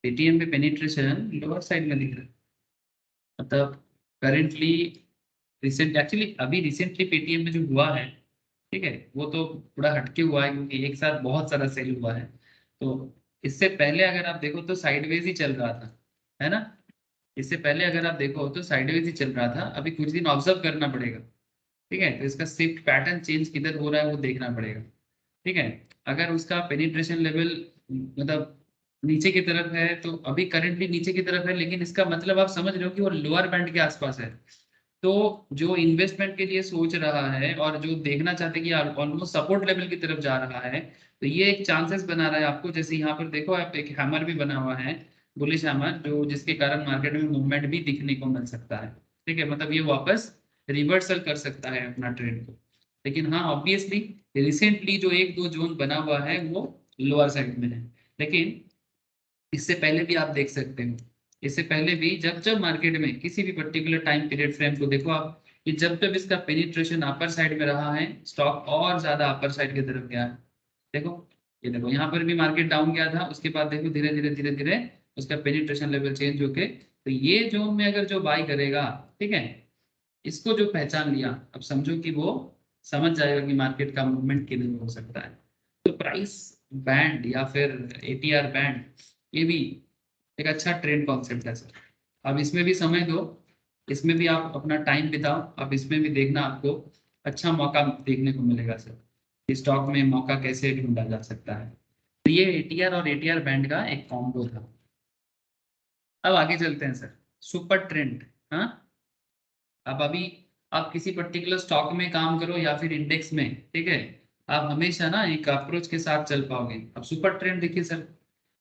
पेटीएम में पेनिट्रेशन लोअर साइड में दिख रहा है। मतलब करेंटली एक्चुअली अभी रिसेंटली पेटीएम में जो हुआ है, ठीक है, वो तो थोड़ा हटके हुआ है क्योंकि एक साथ बहुत सारा सेल हुआ है। तो इससे पहले अगर आप देखो तो साइडवेज ही चल रहा था, है ना। इससे पहले अगर आप देखो तो साइडवेज ही चल रहा था, अभी कुछ दिन ऑब्जर्व करना पड़ेगा। ठीक है, तो इसका शिफ्ट पैटर्न चेंज किधर हो रहा है वो देखना पड़ेगा। ठीक है, अगर उसका पेनिट्रेशन लेवल मतलब नीचे की तरफ है, तो अभी करंटली नीचे की तरफ है, लेकिन इसका मतलब आप समझ रहे हो कि वो लोअर बैंड के आसपास है। तो जो इन्वेस्टमेंट के लिए सोच रहा है और जो देखना चाहते हैं कि ऑलमोस्ट सपोर्ट लेवल की तरफ जा रहा है, तो ये एक चांसेस बना रहा है आपको। जैसे यहाँ पर देखो आप, एक हैमर भी बना हुआ है, बुलिश हैमर, जो जिसके कारण मार्केट में मूवमेंट भी दिखने को मिल सकता है। ठीक है, मतलब ये वापस रिवर्सल कर सकता है अपना ट्रेंड को। लेकिन हाँ, ऑब्वियसली रिसेंटली जो एक दो जोन बना हुआ है वो लोअर साइड में है, लेकिन इससे पहले भी आप देख सकते हो, इससे पहले भी जब जब मार्केट में किसी भी पर्टिकुलर टाइम पीरियड फ्रेम को देखो आप, कि जब जब इसका पेनिट्रेशन अपर साइड में रहा है, स्टॉक और ज्यादा अपर साइड की तरफ गया है। देखो ये देखो यहाँ पर भी मार्केट डाउन गया था, उसके बाद देखो धीरे धीरे धीरे धीरे उसका पेनिट्रेशन लेवल चेंज होके, तो ये जोन में अगर जो बाई करेगा, ठीक है, इसको जो पहचान लिया, अब समझो कि वो समझ जाएगा कि मार्केट का मूवमेंट किधर हो सकता है। तो प्राइस बैंड या फिर एटीआर बैंड, ये भी एक अच्छा ट्रेंड कॉन्सेप्ट है सर। अब इसमें भी समय दो, इसमें भी आप अपना टाइम बिताओ, अब इसमें भी देखना आपको अच्छा मौका देखने को मिलेगा सर। स्टॉक में मौका कैसे ढूंढा जा सकता है। तो ये एटीआर और एटीआर बैंड का एक कॉम्बो था। अब आगे चलते हैं सर, सुपर ट्रेंड। हाँ, अब अभी आप किसी पर्टिकुलर स्टॉक में काम करो या फिर इंडेक्स में, ठीक है, आप हमेशा ना एक अप्रोच के साथ चल पाओगे। अब सुपर ट्रेंड देखिए sir,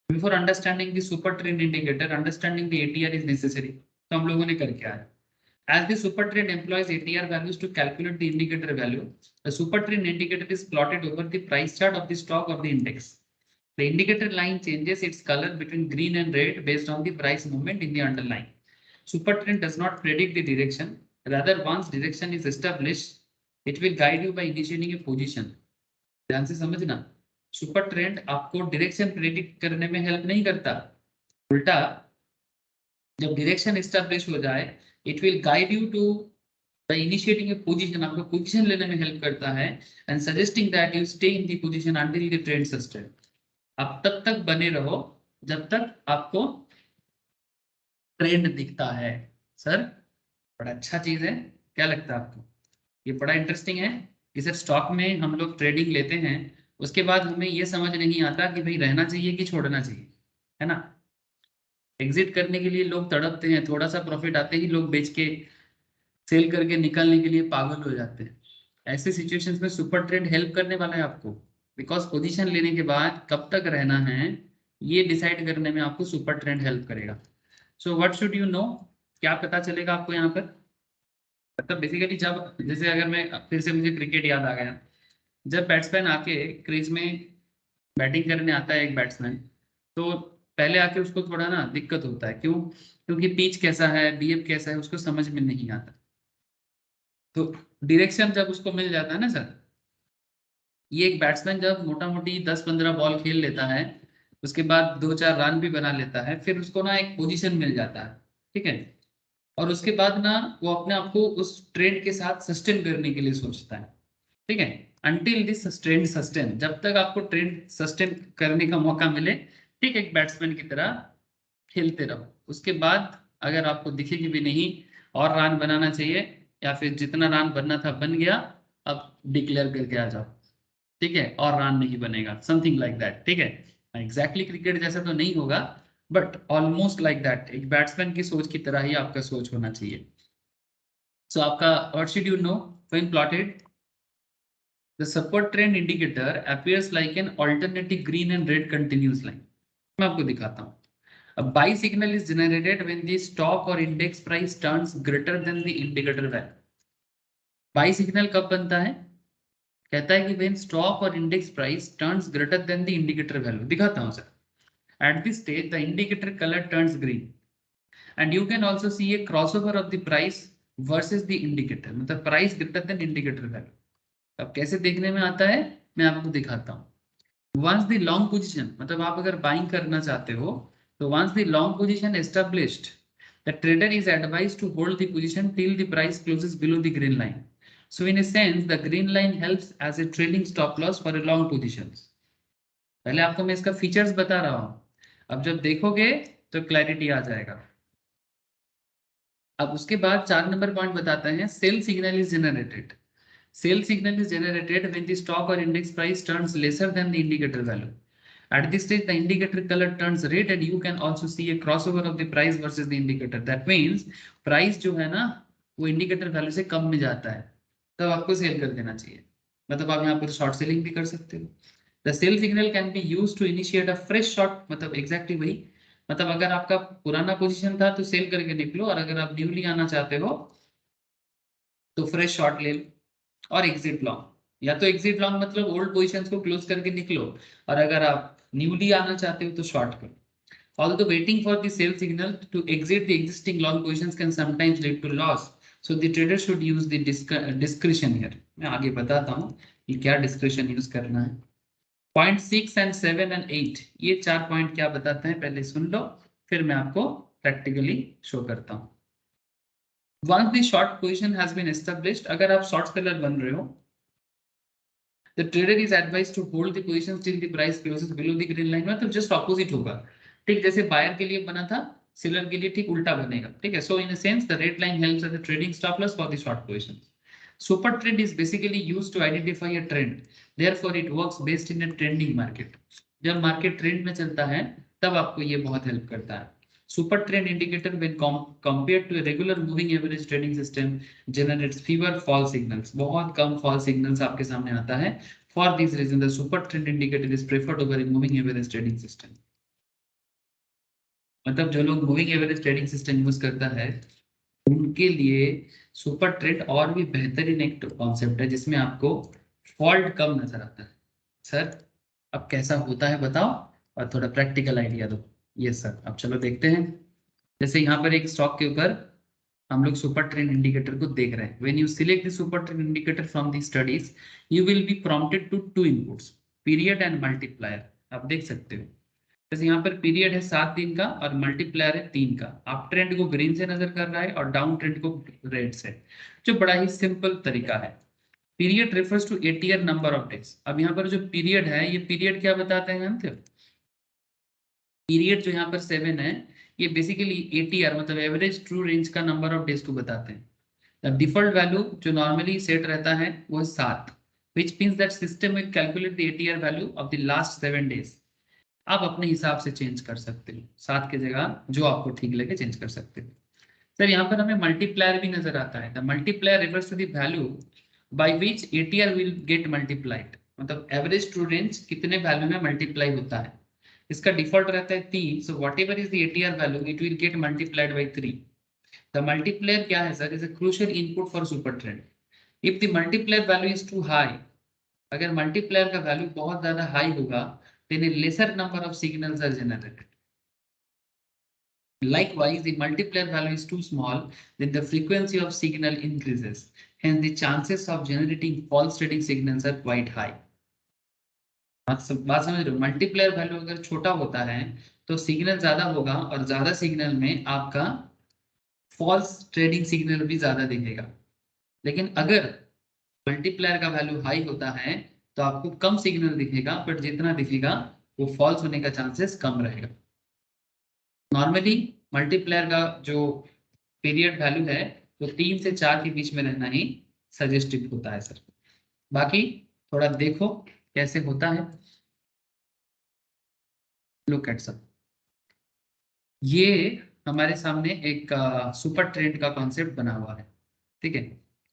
before understanding the super trend indicator, understanding the ATR is necessary. तो हम लोगों ने कर क्या है, as the super trend employs ATR values to calculate the indicator value, the super trend indicator is plotted over the price chart of the stock or the index. The indicator line changes its color between green and red based on the price movement in the underlying. Super trend does not predict the direction. Rather, once direction is established, it will guide you by initiating a position. ध्यान से समझना, super trend आपको direction predict करने में help नहीं करता, उल्टा जब डायरेक्शन एस्टैब्लिश हो जाए, it will guide you to the initiating a position, आपको पोजीशन लेने में हेल्प करता है, and suggesting that you stay in the position until the trend sustain. आप तब तक बने रहो जब तक आपको ट्रेंड दिखता है। सर बड़ा अच्छा चीज है, क्या लगता है आपको? ये बड़ा इंटरेस्टिंग है कि सर स्टॉक में हम लोग ट्रेडिंग लेते हैं, उसके बाद हमें ये समझ नहीं आता कि भाई रहना चाहिए कि छोड़ना चाहिए, है ना। एग्जिट करने के लिए लोग तड़पते हैं, थोड़ा सा प्रॉफिट आते ही लोग बेच के सेल करके निकलने के लिए पागल हो जाते हैं। ऐसे सिचुएशंस में सुपर ट्रेंड हेल्प करने वाला है आपको, बिकॉज पोजीशन लेने के बाद कब तक रहना है ये डिसाइड करने में आपको सुपर ट्रेंड हेल्प करेगा। So what should you know, क्या पता चलेगा आपको यहाँ पर? मतलब बेसिकली जब, जैसे अगर मैं फिर से, मुझे क्रिकेट याद आ गया, जब बैट्समैन आके क्रीज में बैटिंग करने आता है एक बैट्समैन, तो पहले आके उसको थोड़ा ना दिक्कत होता है, क्यों? क्योंकि पिच कैसा है, बीएफ कैसा है, उसको समझ में नहीं आता। तो डायरेक्शन जब उसको मिल जाता है ना सर, ये एक बैट्समैन जब मोटा मोटी 10-15 बॉल खेल लेता है, उसके बाद 2-4 रन भी बना लेता है, फिर उसको ना एक पोजीशन मिल जाता है, ठीक है, और उसके बाद ना वो अपने आप को उस ट्रेंड के साथ सस्टेन करने के लिए सोचता है, ठीक है, अंटिल दिस ट्रेंड सस्टेन, जब तक आपको ट्रेंड सस्टेन करने का मौका मिले, ठीक, एक बैट्समैन की तरह खेलते रहो। उसके बाद अगर आपको दिखे कि भी नहीं और रन बनाना चाहिए, या फिर जितना रन बनना था बन गया, अब डिक्लेयर करके आ जाओ, ठीक है, और रन नहीं बनेगा, समथिंग लाइक दैट, ठीक है। एग्जैक्टली क्रिकेट जैसा तो नहीं होगा, बट ऑलमोस्ट लाइक दैट, एक बैट्समैन की सोच की तरह ही आपका सोच होना चाहिए। सो आपका what should you know when plotted, the support trend indicator appears like an alternative green and red continuous line. मैं आपको दिखाता हूँ। A buy signal is generated when the stock or index price turns greater than the indicator value. Buy signal कब बनता है? कहता है कि when stock or index price turns greater than the indicator value. दिखाता हूँ sir. At this stage, the indicator color turns green, and you can also see a crossover of the price versus the indicator. मतलब price greater than indicator value. अब कैसे देखने में आता है, मैं आपको दिखाता हूँ। Once the long position, मतलब आप अगर बाइंग करना चाहते हो, तो once the long position established, the trader is advised to hold the position till the price closes below the green line. So in a sense, the green line helps as a trailing stop loss for a long positions. पहले आपको मैं इसका features बता रहा हूँ, अब जब देखोगे तो क्लैरिटी आ जाएगा। अब उसके बाद 4 नंबर पॉइंट बताते हैं, sell signal is generated. Sell signal is generated when the stock or index price turns lesser than the indicator value. At this stage, the indicator color turns red, and you can also see a crossover of the price versus the indicator. That means price जो है ना, वो indicator value से कम में जाता है, तब आपको सेल कर देना चाहिए। मतलब आप यहाँ पर शॉर्ट सेलिंग भी कर सकते हो। The sell signal can be used to initiate a fresh short, मतलब एग्जैक्टली वही, मतलब अगर आपका पुराना पोजीशन था तो सेल करके निकलो, और अगर आप न्यूली आना चाहते हो तो फ्रेश शॉर्ट ले लो। और एग्जिट लॉन्ग, या तो एग्जिट लॉन्ग मतलब ओल्ड पोजीशंस को क्लोज करके निकलो, और अगर आप न्यूली आना चाहते हो तो शॉर्ट करो। Although waiting for the sell signal to exit the existing long positions can sometimes lead to loss, so the trader should use the discretion here. मैं आगे बताता हूँ कि क्या डिस्क्रिशन यूज करना है। 0.6 एंड 7 एंड 8 ये 4 पॉइंट क्या बताते हैं पहले सुन लो, फिर मैं आपको प्रैक्टिकली शो करता हूँ। Once the short position has been established, अगर आप शॉर्ट सेलर बन रहे हो, the trader is advised to hold the position till the price closes below the green line, मतलब जस्ट ऑपोजिट होगा। ठीक, जैसे बायर के लिए बना था, सेलर के लिए ठीक उल्टा बनेगा। ठीक है, so in a sense the red line helps as a trading stop loss for the short positions. Super trend is basically used to identify a trend. Therefore, it works best in a trending market. जब market trend में चलता है तब आपको ये बहुत help करता है। Super trend indicator when compared to a regular moving average trading system generates fewer false signals. बहुत कम false signals आपके सामने आता है। For this reason, the super trend indicator is preferred over a moving average trading system. मतलब जो लोग moving average trading system use करता है उनके लिए सुपर ट्रेंड और भी बेहतरीन एक कॉन्सेप्ट है जिसमें आपको फॉल्ट कम नजर आता है। सर अब कैसा होता है बताओ और थोड़ा प्रैक्टिकल आइडिया दो। यस सर, अब चलो देखते हैं। जैसे यहाँ पर एक स्टॉक के ऊपर हम लोग सुपर ट्रेंड इंडिकेटर को देख रहे हैं। When you select the super trend indicator from the studies you will be prompted to two inputs, period and multiplier. आप देख सकते हो जैसे यहाँ पर पीरियड है 7 दिन का और मल्टीप्लायर है 3 का। अप ट्रेंड को ग्रीन से नजर कर रहा है और डाउन ट्रेंड को रेड से, जो बड़ा ही सिंपल तरीका है। Period refers to entire number of days. अब यहाँ पर जो पीरियड है ये पीरियड क्या बताते हैं जानते हो? पीरियड जो यहाँ पर 7 है ये बेसिकली एटीआर मतलब एवरेज ट्रू रेंज का नंबर ऑफ डेज को बताते हैं। डिफॉल्ट वैल्यू जो नॉर्मली सेट रहता है वो है 7, which means that system will calculate the ATR value of the last 7 days। आप अपने हिसाब से चेंज कर सकते हो, 7 की जगह जो आपको ठीक लगे चेंज कर सकते हो। सर यहाँ पर हमें मल्टीप्लायर भी नजर आता है। The multiplier refers to the value by which ATR will get multiplied, मतलब एवरेज ट्रू रेंज कितने वैल्यू में मल्टीप्लाई होता है। इसका डिफॉल्ट रहता है 3, so whatever is the ATR value it will get multiplied by 3। The multiplier क्या है सर? Is a crucial input for super trend. If the multiplier value is too high, अगर मल्टीप्लायर का वैल्यू बहुत ज्यादा high होगा then a lesser number of signals are generated. Likewise, the multiplier value is too small, then the frequency of signal increases. Hence, the chances of generating false trading signals are quite high. बात समझ रहे हो? Multiplier value अगर छोटा होता है तो signal ज्यादा होगा और ज्यादा सिग्नल में आपका फॉल्स ट्रेडिंग सिग्नल भी ज्यादा दिखेगा। लेकिन अगर मल्टीप्लायर का वैल्यू हाई होता है तो आपको कम सिग्नल दिखेगा, बट जितना दिखेगा वो फॉल्स होने का चांसेस कम रहेगा। नॉर्मली मल्टीप्लायर का जो पीरियड वैल्यू है वो 3 से 4 के बीच में रहना ही सजेस्टेड होता है सर। बाकी थोड़ा देखो कैसे होता है। लुक एट सब, ये हमारे सामने एक सुपर ट्रेंड का कॉन्सेप्ट बना हुआ है। ठीक है,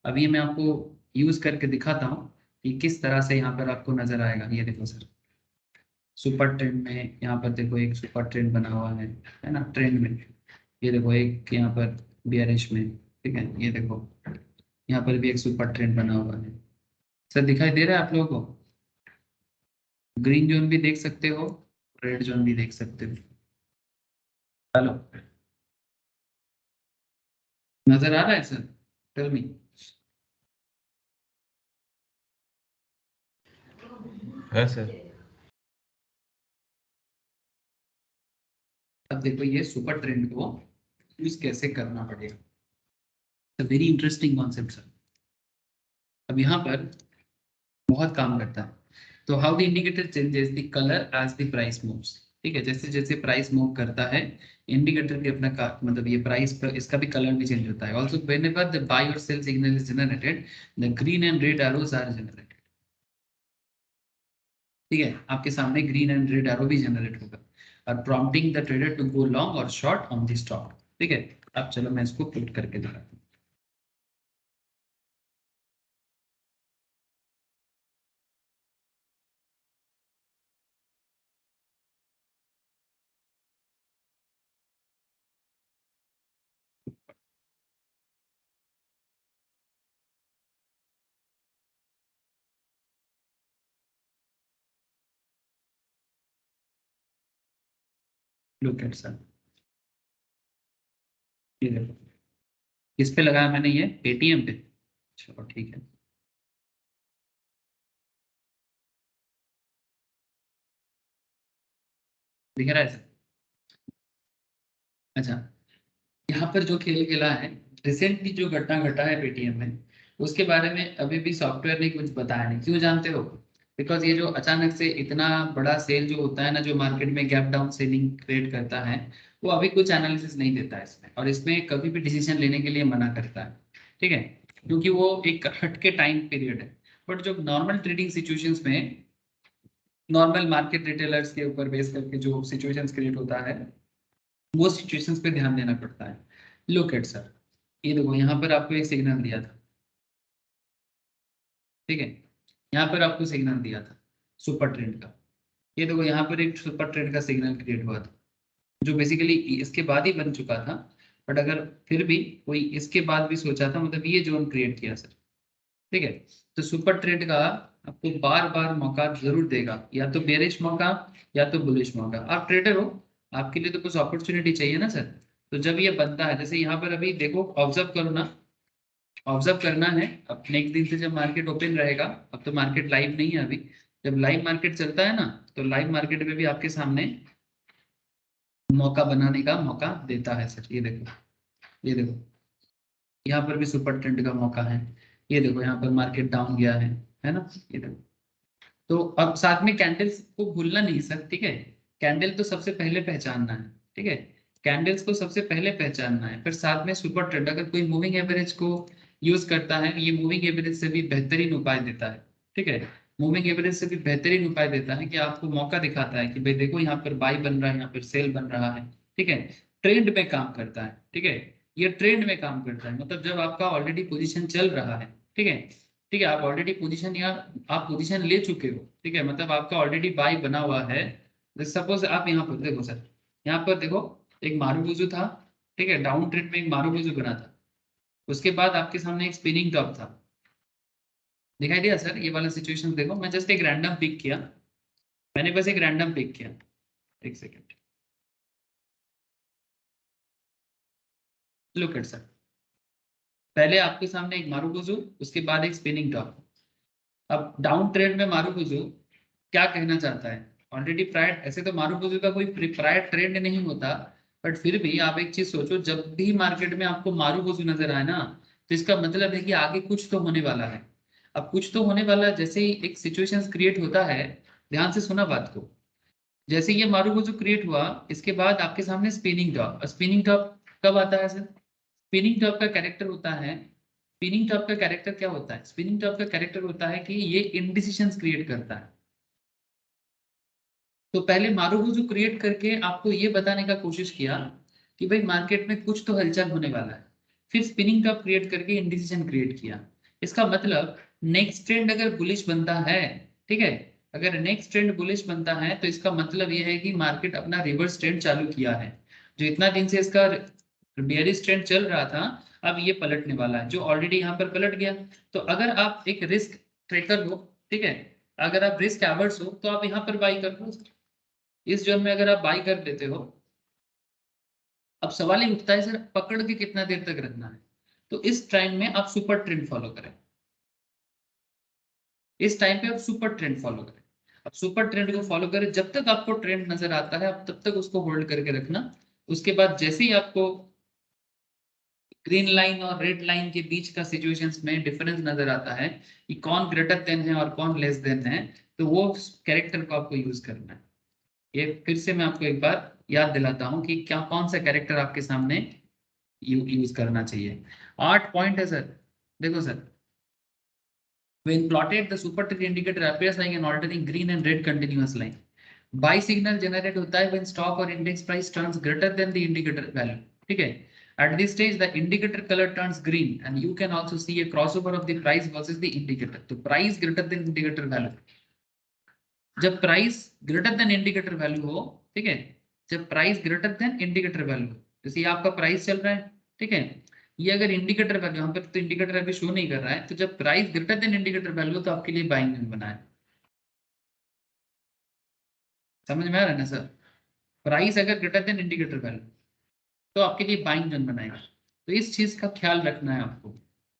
अभी मैं आपको यूज करके दिखाता हूँ कि किस तरह से यहाँ पर आपको नजर आएगा। ये देखो सर, सुपर ट्रेंड में यहाँ पर देखो एक सुपर ट्रेंड बना हुआ है ना ट्रेंड में। ये देखो एक यहाँ पर बियरिश में। ठीक है, ये देखो यहाँ पर भी एक सुपर ट्रेंड बना हुआ है। सर दिखाई दे रहा है आप लोगों को? ग्रीन जोन भी देख सकते हो, रेड जोन भी देख सकते हो। हेलो, नजर आ रहा है सर? Tell me. हाँ सर। अब देखो ये सुपर ट्रेंड को यूज कैसे करना पड़ेगा। Very interesting concept sir. अब यहाँ पर बहुत काम करता है। तो how the indicator changes the colour as the price moves. ठीक है, जैसे जैसे प्राइस मूव करता है इंडिकेटर भी अपना मतलब ये प्राइस पर इसका भी कलर भी चेंज होता है। ऑल्सो व्हेनेवर द बाय और sell signal is generated the green and red arrows are generated. ठीक है, आपके सामने ग्रीन एंड रेड एरो भी जनरेट होगा और prompting the trader to go long और शॉर्ट ऑन द स्टॉक। ठीक है, अब चलो मैं इसको पुट करके दिखाता हूँ। लुक एट सर, ये देखो किस पे लगाया मैंने ये पेटीएम पे। चलो ठीक है, दिख रहा है सर? अच्छा, यहाँ पर जो खेल खेला है, रिसेंटली जो घटना घटा है पेटीएम में, उसके बारे में अभी भी सॉफ्टवेयर ने कुछ बताया नहीं। क्यों जानते हो? बिकॉज ये जो अचानक से इतना बड़ा सेल जो होता है ना, जो मार्केट में गैप डाउन सेलिंग क्रिएट करता है, वो अभी कुछ एनालिसिस नहीं देता है इसमें, और इसमें कभी भी डिसीजन लेने के लिए मना करता है, ठीक है, क्योंकि वो एक हटके टाइम पीरियड है। बट जो नॉर्मल ट्रेडिंग सिचुएशंस में, नॉर्मल मार्केट रिटेलर्स के ऊपर बेस करके जो सिचुएशंस क्रिएट होता है, वो सिचुएशंस पे ध्यान देना पड़ता है। लुक एट सर, ये देखो यहाँ पर आपको एक सिग्नल दिया था, ठीक है, यहाँ पर आपको सिग्नल दिया था सुपर ट्रेंड का। ये देखो यहाँ पर एक सुपर ट्रेंड का सिग्नल क्रिएट हुआ था, जो बेसिकली इसके बाद ही बन चुका था। बट अगर फिर भी कोई इसके बाद भी सोचा था, मतलब ये जोन क्रिएट किया सर, ठीक है। तो सुपर ट्रेंड का आपको बार बार मौका जरूर देगा, या तो बेरिश मौका या तो बुलिश मौका। आप ट्रेडर हो, आपके लिए तो कुछ अपॉर्चुनिटी चाहिए ना सर। तो जब ये बनता है, जैसे यहाँ पर अभी देखो, ऑब्जर्व करो ना, ऑब्जर्व करना है। अब नेक्स्ट दिन से जब मार्केट ओपन रहेगा, अब तो मार्केट लाइव नहीं है अभी, जब लाइव मार्केट चलता है ना, तो लाइव मार्केट में भी आपके सामने मौका बनाने का मौका देता है सर। ये देखो, ये देखो, यहाँ पर भी सुपर ट्रेंड का मौका है। ये देखो यहाँ पर मार्केट डाउन गया है ना, ये देखो। तो अब साथ में कैंडल्स को भूलना नहीं सर, ठीक है। कैंडल तो सबसे पहले पहचानना है, ठीक है, कैंडल्स को सबसे पहले पहचानना है, फिर साथ में सुपर ट्रेंड। अगर कोई मूविंग एवरेज को यूज करता है, ये मूविंग एवरेज से भी बेहतरीन उपाय देता है, ठीक है। मूविंग एवरेज से भी बेहतरीन उपाय देता है कि आपको मौका दिखाता है कि भाई देखो यहाँ पर बाई बन रहा है, यहाँ पर सेल बन रहा है, ठीक है। ट्रेंड में काम करता है, ठीक है, ये ट्रेंड में काम करता है। मतलब जब आपका ऑलरेडी पोजीशन चल रहा है, ठीक है, ठीक है, आप ऑलरेडी पोजीशन, या आप पोजीशन ले चुके हो, ठीक है, मतलब आपका ऑलरेडी बाई बना हुआ है। सपोज आप यहाँ पर देखो सर, यहाँ पर देखो एक मारुबुजू था, ठीक है, डाउन ट्रेंड में एक मारुबुजू बना था। उसके बाद आपके सामने एक स्पिनिंग टॉप था, दिखाई दिया सर? ये वाला सिचुएशन देखो, मैं जस्ट एक रैंडम पिक किया, मैंने बस एक रैंडम पिक किया। एक सेकेंड, लुक एट सर, पहले आपके सामने एक मारुबुजू, उसके बाद एक स्पिनिंग टॉप। अब डाउन ट्रेंड में मारुबुजू क्या कहना चाहता है? ऑलरेडी प्रायर, ऐसे तो मारुबुजू का कोई प्रायर ट्रेंड नहीं होता, बट फिर भी आप एक चीज सोचो, जब भी मार्केट में आपको मारुबुजू नजर आए ना, तो इसका मतलब है कि आगे कुछ तो होने वाला है। अब कुछ तो होने वाला है, जैसे ही एक सिचुएशन क्रिएट होता है, ध्यान से सुना बात को, जैसे ये मारुबुजू क्रिएट हुआ, इसके बाद आपके सामने स्पिनिंग टॉप। स्पिनिंग टॉप कब आता है सर? स्पिनिंग टॉप का कैरेक्टर होता है, स्पिनिंग टॉप का कैरेक्टर क्या होता है? स्पिनिंग टॉप का कैरेक्टर होता है कि ये इनडिसिशंस क्रिएट करता है। तो पहले मारुबुजू क्रिएट करके आपको ये बताने का कोशिश किया कि भाई मार्केट में कुछ तो हलचल होने वाला है, फिर स्पिनिंग टॉप क्रिएट करके इंडिसिजन क्रिएट किया। इसका मतलब नेक्स्ट ट्रेंड अगर बुलिश बनता है, ठीक है, अगर नेक्स्ट ट्रेंड बुलिश बनता है, तो इसका मतलब यह है कि मार्केट अपना रिवर्स ट्रेंड चालू किया है। जो इतना दिन से इसका बेयरिश ट्रेंड चल रहा था, अब ये पलटने वाला है, जो ऑलरेडी यहाँ पर पलट गया। तो अगर आप एक रिस्क ट्रेकर हो, ठीक है, अगर आप रिस्क एवर्स हो, तो आप यहाँ पर बाई कर लो। इस जोन में अगर आप बाई कर लेते हो, अब सवाल ही उठता है सर पकड़ के कितना देर तक रखना है। तो इस टाइम में आप सुपर ट्रेंड फॉलो करें, इस टाइम पे आप सुपर ट्रेंड फॉलो करें। अब सुपर ट्रेंड को फॉलो करें, जब तक आपको ट्रेंड नजर आता है, आप तब तक उसको होल्ड करके रखना। उसके बाद जैसे ही आपको ग्रीन लाइन और रेड लाइन के बीच का सिचुएशंस में डिफरेंस नजर आता है कि कौन ग्रेटर देन है और कौन लेस देन है, तो वो कैरेक्टर को आपको यूज करना है। ये फिर से मैं आपको एक बार याद दिलाता हूं कि क्या कौन सा कैरेक्टर आपके सामने यूज करना चाहिए। 8 पॉइंट है सर, देखो sir. When plotted, the super trend indicator appears like an alternating green and red continuous line. Buy signal generate होता है when stock or index price turns greater than the indicator value, ठीक है। At this stage, the indicator color turns green, and you can also see a crossover of the price versus the indicator. तो price greater than indicator value, जब price greater than indicator value हो, ठीक है, जब price greater than indicator value, जैसे ये आपका price चल रहा है, ठीक है, ये अगर इंडिकेटर वैल्यू, यहाँ पर तो इंडिकेटर अभी शो नहीं कर रहा है, तो जब price greater than indicator value, तो आपके लिए बाइंग जोन बना है। समझ में आ रहा है ना सर? प्राइस अगर ग्रेटर देन इंडिकेटर वैल्यू, तो आपके लिए बाइंग जोन बनाएगा। तो इस चीज का ख्याल रखना है आपको।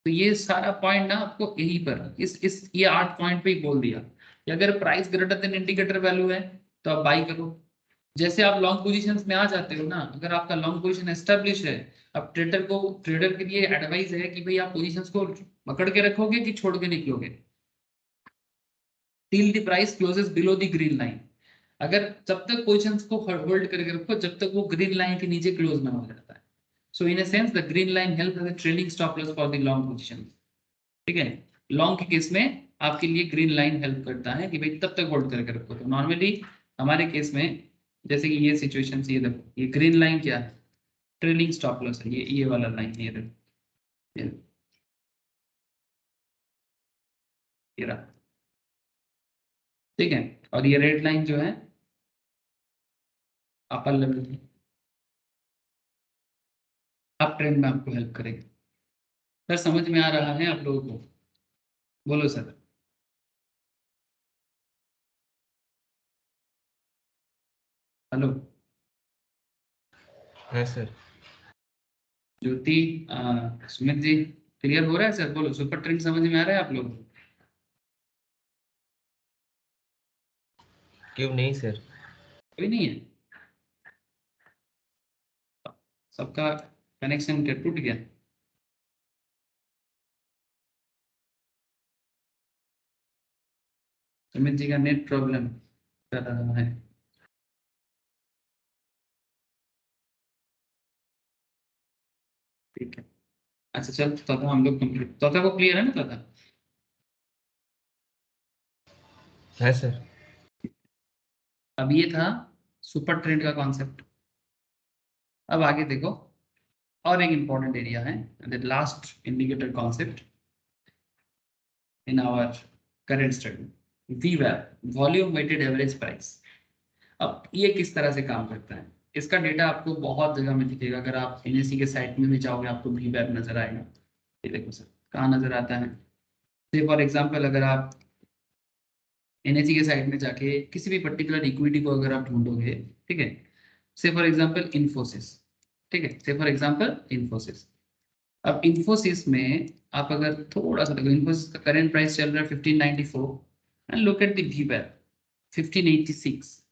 तो ये सारा पॉइंट ना आपको यहीं पर इस ये 8 पॉइंट पे ही बोल दिया कि अगर price greater than indicator value है, तो आप बाई करो, जैसे आप लॉन्ग पोजीशंस में आ जाते हो ना, अगर आपका लॉन्ग पोजीशन एस्टेब्लिश है, अब ट्रेडर के लिए एडवाइस है कि भाई आप पोजीशंस को पकड़ के रखोगे कि छोड़ के निकलोगे, till the price closes below the green line. अगर जब तक पोजीशंस को होल्ड करके रखो जब तक वो ग्रीन लाइन के नीचे क्लोज ना हो जाता है। So in a sense the green line help as a trailing stop loss for the long position. ठीक है, लॉन्ग के केस में आपके लिए ग्रीन लाइन हेल्प करता है कि भाई तब तक होल्ड करके रखो। तो नॉर्मली हमारे केस में जैसे कि ये सिचुएशन, ये देखो ये ग्रीन लाइन क्या है, ट्रेलिंग स्टॉप लॉस है, ये वाला लाइन, ये देखो ये रहा। ठीक है, और ये रेड लाइन जो है अपर लेवल की अप ट्रेंड में आपको हेल्प करेगी। सर समझ में आ रहा है आप लोगों को? बोलो सर। हेलो है सर। ज्योति, सुमित जी, क्लियर हो रहा है सर? बोलो, सुपर ट्रेंड समझ में आ रहा है आप लोग? क्यों नहीं सर? कोई नहीं है? सबका कनेक्शन टूट गया? सुमित जी का नेट प्रॉब्लम कर रहा है। ठीक है, अच्छा चल, तो हम लोग कंप्लीट, तो को क्लियर है ना? तो है सर। अब ये था सुपर ट्रेंड का कॉन्सेप्ट। अब आगे देखो, और एक इंपॉर्टेंट एरिया है, the last indicator concept in our current study, VWAP, volume weighted average price. अब ये किस तरह से काम करता है, इसका डेटा आपको बहुत जगह में दिखेगा। अगर आप NSE के साइट में भी जाओगे आपको VWAP नजर आएगा। ये देखो सर, कहाँ नजर आता है? से फॉर एग्जांपल अगर आप NSE के साइट में जाके किसी भी पर्टिकुलर इक्विटी को अगर आप ढूंढोगे, ठीक है, से फॉर एग्जांपल इन्फोसिस, ठीक है, से फॉर एग्जांपल इन्फोसिस। अब इन्फोसिस में आप अगर थोड़ा सा देखो, इन्फोसिस का करंट प्राइस चल रहा है 1594 and look at the VWAP 1586,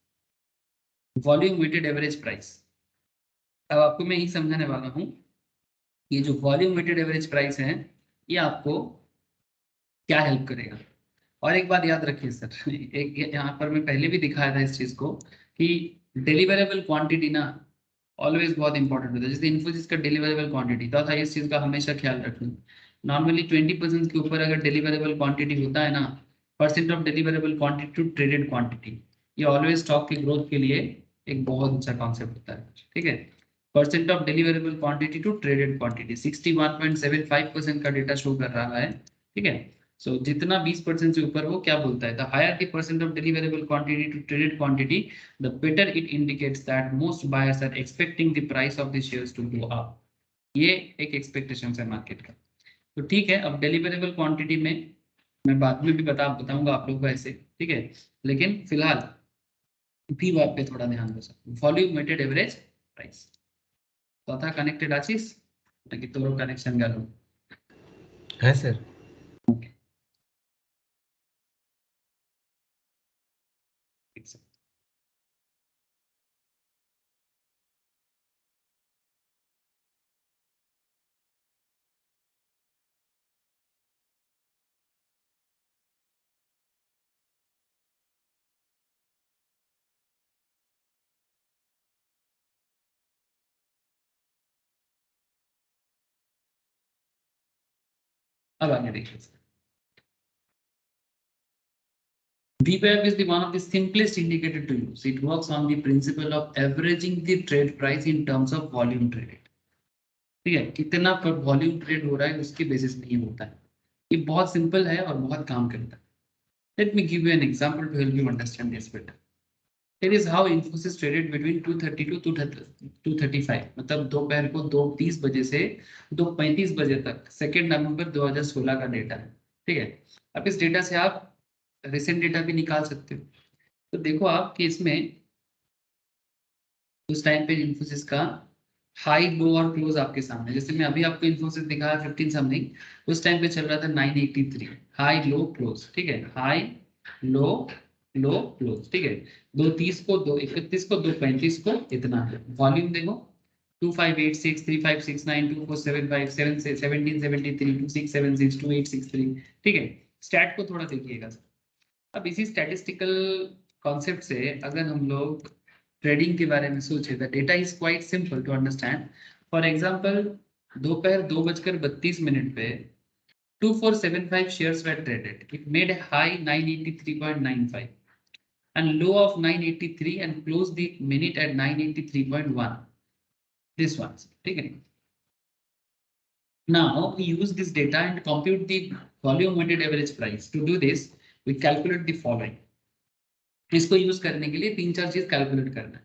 volume weighted average price. अब आपको मैं यही समझाने वाला हूँ, ये जो वॉल्यूम वेटेड एवरेज प्राइस है ये आपको क्या हेल्प करेगा। और एक बात याद रखिए सर, एक यहाँ पर मैं पहले भी दिखाया था इस चीज को कि डिलीवरेबल क्वांटिटी ना ऑलवेज बहुत इंपॉर्टेंट होता है। जैसे इन्फोसिस का डिलीवरेबल क्वांटिटी तो था, इस चीज का हमेशा ख्याल रखना। नॉर्मली 20% के ऊपर अगर डिलीवरेबल क्वांटिटी होता है ना, percent of deliverable quantity to traded quantity, ये ऑलवेज स्टॉक की ग्रोथ के लिए एक बहुत अच्छा कॉन्सेप्ट होता है। ठीक है, percent of deliverable quantity to traded quantity 61.75% का डेटा शो कर रहा है। ठीक है, सो जितना 20% से ऊपर हो, क्या बोलता है, the higher the percent of deliverable quantity to traded quantity the better it indicates that most buyers are expecting the price of the shares to go up। ये एक एक्सपेक्टेशन है मार्केट का। तो ठीक है, अब डिलीवरेबल क्वांटिटी में मैं बाद में भी बताऊंगा आप लोगों को ऐसे, ठीक है, लेकिन फिलहाल VWAP पे थोड़ा ध्यान दो sir, volume weighted average price. तो था कनेक्टेड आशीष, ताकि तो कनेक्शन कर लो। है सर। ठीक सर, अब आगे देखिए sir, VWAP is the one of the simplest indicator to use. It works on the principle of averaging the trade price in terms of volume traded। ठीक है, कितना पर वॉल्यूम ट्रेड हो रहा है उसके बेसिस नहीं होता है। ये बहुत सिंपल है और बहुत काम करता है। Let me give you an example to help you understand this better. Here is how Infosys traded between 2:30 to 2:35, मतलब दोपहर को 2:30 बजे से 2:35 बजे तक, 2 नवंबर 2016 का डेटा है। ठीक है, अब इस डेटा से आप रिसेंट डेटा भी निकाल सकते हो। तो देखो आप कि इसमें उस टाइम पे इन्फोसिस का हाई लो और क्लोज आपके सामने, जैसे मैं अभी आपको इन्फोसिस दिखाया 15 समथिंग, उस टाइम पे चल रहा था 983, हाई लो क्लोज। ठीक है, हाई लो लो क्लोज, ठीक है। 230 को 231 को 235 को इतना है। वॉल्यूम देखो 2586 3569 2475 1773 2676 2863, ठीक है। स्टैट को थोड़ा देखिएगा सर। अब इसी स्टैटिस्टिकल कॉन्सेप्ट से अगर हम लोग ट्रेडिंग के बारे में सोचे, the data is quite simple to understand. For example दोपहर 2:32 पे 2475 shares were traded. It made a high 983.95 and low of 983 and closed the minute at 983.1. This one, ठीक है। Now we use this data and compute the volume weighted average price. To do this, we calculate the following. इसको use करने के लिए 3-4 चीज calculate करना है।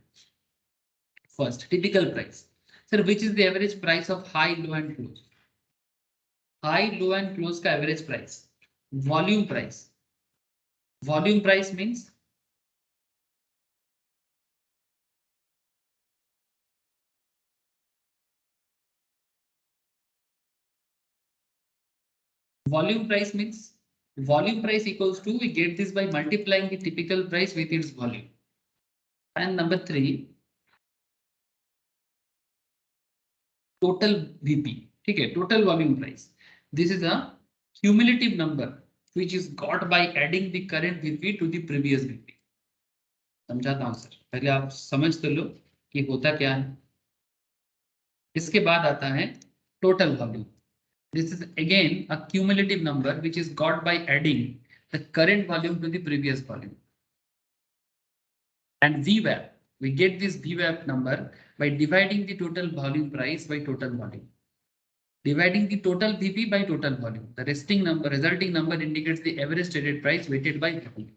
First, typical price. Sir which is the average price of high, low and close? High, low and close का average price. Volume price. Volume price means volume price equals to, we get this by multiplying the typical price with its volume. And number 3, total VP, ठीक है, total volume price. This is a cumulative number which is got by adding the current VP to the previous VP. समझाता हूं sir, पहले आप समझ तो लो कि होता क्या है। इसके बाद आता है total volume. This is again a cumulative number which is got by adding the current volume to the previous volume. And VWAP, we get this VWAP number by dividing the total volume price by total volume. Dividing the total VP by total volume. The resulting number indicates the average traded price weighted by volume.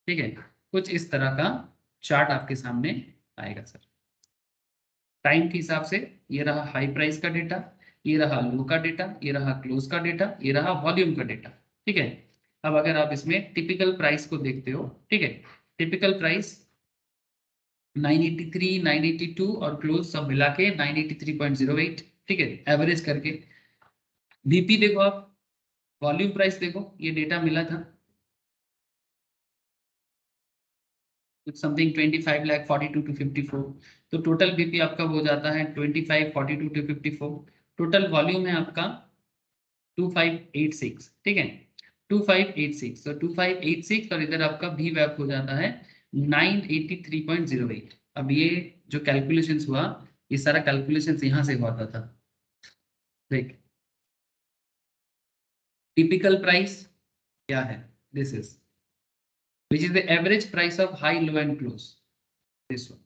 ठीक है, कुछ इस तरह का chart आपके सामने आएगा sir. Time के हिसाब से ये रहा हाई प्राइस का डेटा, ये रहा लो का डेटा, ये रहा क्लोज का डेटा, ये रहा वॉल्यूम का डेटा, ठीक है। अब अगर आप इसमें टिपिकल प्राइस को देखते हो, ठीक है, टिपिकल प्राइस 983, 982 और क्लोज सब मिला के 983.08, ठीक है, एवरेज करके। बीपी देखो आप, वॉल्यूम प्राइस देखो, ये डेटा मिला था समथिंग 25 लाख 42 to 54, तो टोटल बीपी आपका हो जाता है 25 42 to 54। टोटल वॉल्यूम है आपका 2586, ठीक है, 2586, तो 2586 और इधर आपका भी वैप हो जाता है 983.08। अब ये जो कैलकुलेशंस हुआ, ये सारा कैलकुलेशंस यहाँ से हुआ था। देख टिपिकल प्राइस क्या है, this is which is the average price of high, low and close. This one.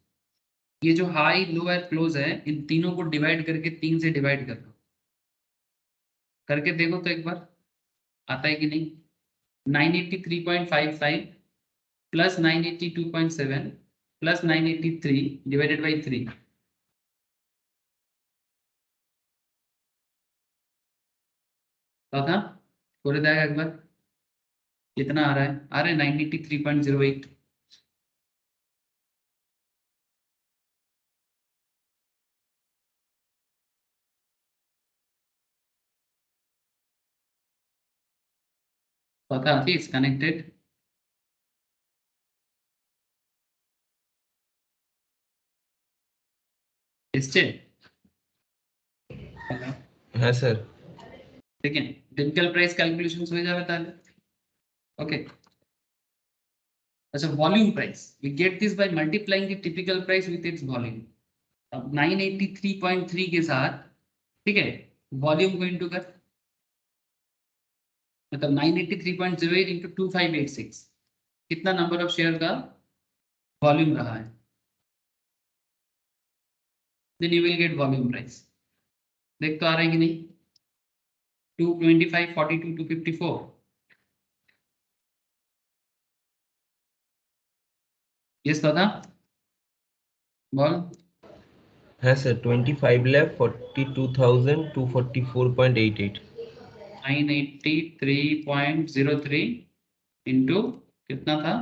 ये जो हाई, लो और क्लोज है, इन तीनों को डिवाइड करके 3 से डिवाइड कर दो, करके देखो तो एक बार आता है कि नहीं। 983.55 प्लस 982.7 प्लस 983 डिवाइडेड बाई 3, था बोले जाएगा एक बार, कितना आ रहा है 983.08। पता इज कनेक्टेड। हाँ सर। ठीक है, टिपिकल प्राइस कैलकुलेशन हो जावे ताले, ओके। अच्छा, volume price, we get this by multiplying the typical price with its volume. अब 983.3 के साथ, ठीक है, वॉल्यूम को इनटू कर, मतलब 983.08 इंटू 2586, कितना नंबर ऑफ शेयर का वॉल्यूम रहा है, then you will get volume price. देख तो आ रहा है कि नहीं, 225 42 254। यस दादा बोल। हाँ सर, 25,42,244.88। 983.03 इंटू कितना था